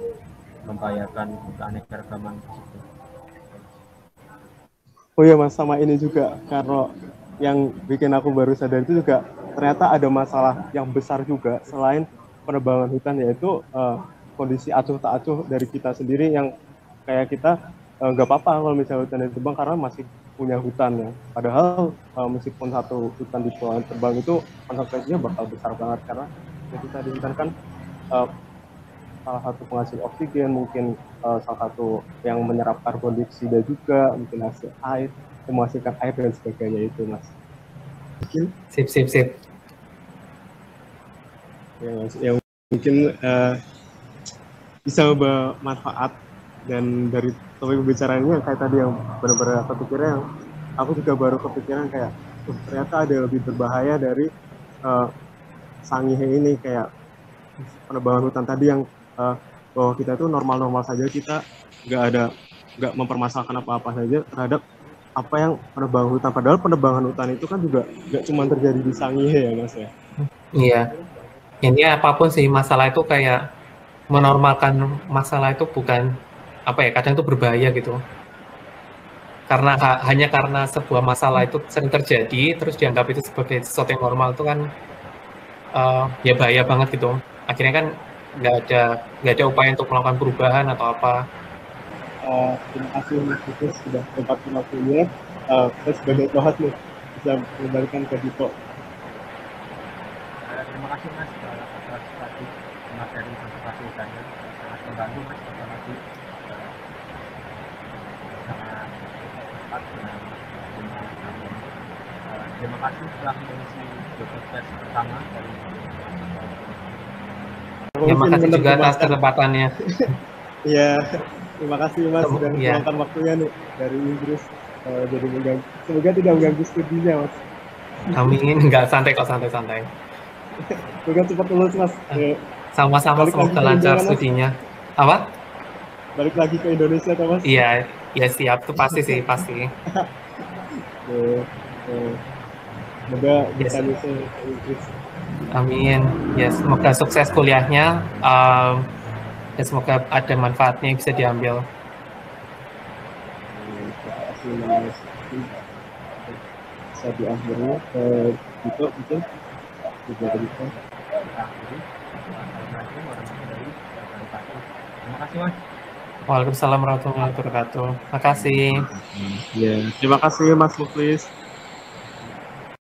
membahayakan keanekaragaman tersebut.
Oh iya Mas, sama ini juga, karena yang bikin aku baru sadar itu juga ternyata ada masalah yang besar juga selain penebangan hutan, yaitu kondisi acuh tak acuh dari kita sendiri, yang kayak kita nggak apa-apa kalau misalnya hutan ditebang karena masih punya hutan ya. Padahal meskipun satu hutan ditebang itu konsekuensinya bakal besar banget, karena itu tadi hutan kan salah satu penghasil oksigen, mungkin salah satu yang menyerap karbon dioksida juga, mungkin hasil air, menghasilkan air dan sebagainya itu Mas.
Sip.
Ya mungkin bisa bermanfaat, dan dari topik pembicaraan ini kayak tadi yang benar-benar aku pikirnya, yang aku juga baru kepikiran kayak ternyata ada yang lebih berbahaya dari Sangihe ini, kayak penebangan hutan tadi yang bahwa kita itu normal-normal saja, kita nggak mempermasalahkan apa-apa saja terhadap apa yang penebangan hutan. Padahal penebangan hutan itu kan juga nggak cuma terjadi di Sangihe ya Mas ya.
Iya. Ini apapun sih masalah itu kayak menormalkan masalah itu bukan kadang itu berbahaya gitu. Karena hanya karena sebuah masalah itu sering terjadi terus dianggap itu sebagai sesuatu yang normal, itu kan ya bahaya banget gitu. Akhirnya kan nggak ada upaya untuk melakukan perubahan atau apa?
Terima kasih Mas Titus sudah menyempatkan waktunya. Saya sebagai co-host nih bisa mengembalikan ke Dito.
Terima kasih Mas atas tadi materi konservasi-nya sangat membantu Mas, apalagi sangat tepat dengan pembahasan kami. Terima kasih telah mengisi podcast pertama dari
Terima kasih juga atas kesempatannya.
Iya, terima kasih Mas sudah meluangkan waktunya nih dari Inggris. Jadi mengganggu. Semoga tidak mengganggu studinya Mas.
Amin, nggak, santai kok, santai.
Semoga cepat lulus Mas.
Sama-sama, semoga lancar studinya. Apa?
Balik lagi ke Indonesia toh Mas?
Iya, ya siap, itu pasti sih, pasti.
Semoga bisa bisa ke Inggris.
Amin. Ya, semoga sukses kuliahnya. Dan semoga ada manfaatnya yang bisa diambil.
Terima kasih Mas. Bisa diakhiri Dito mungkin.
Terima kasih Mas.
Waalaikumsalam warahmatullahi wabarakatuh. Terima kasih.
Ya, terima kasih Mas Muflis.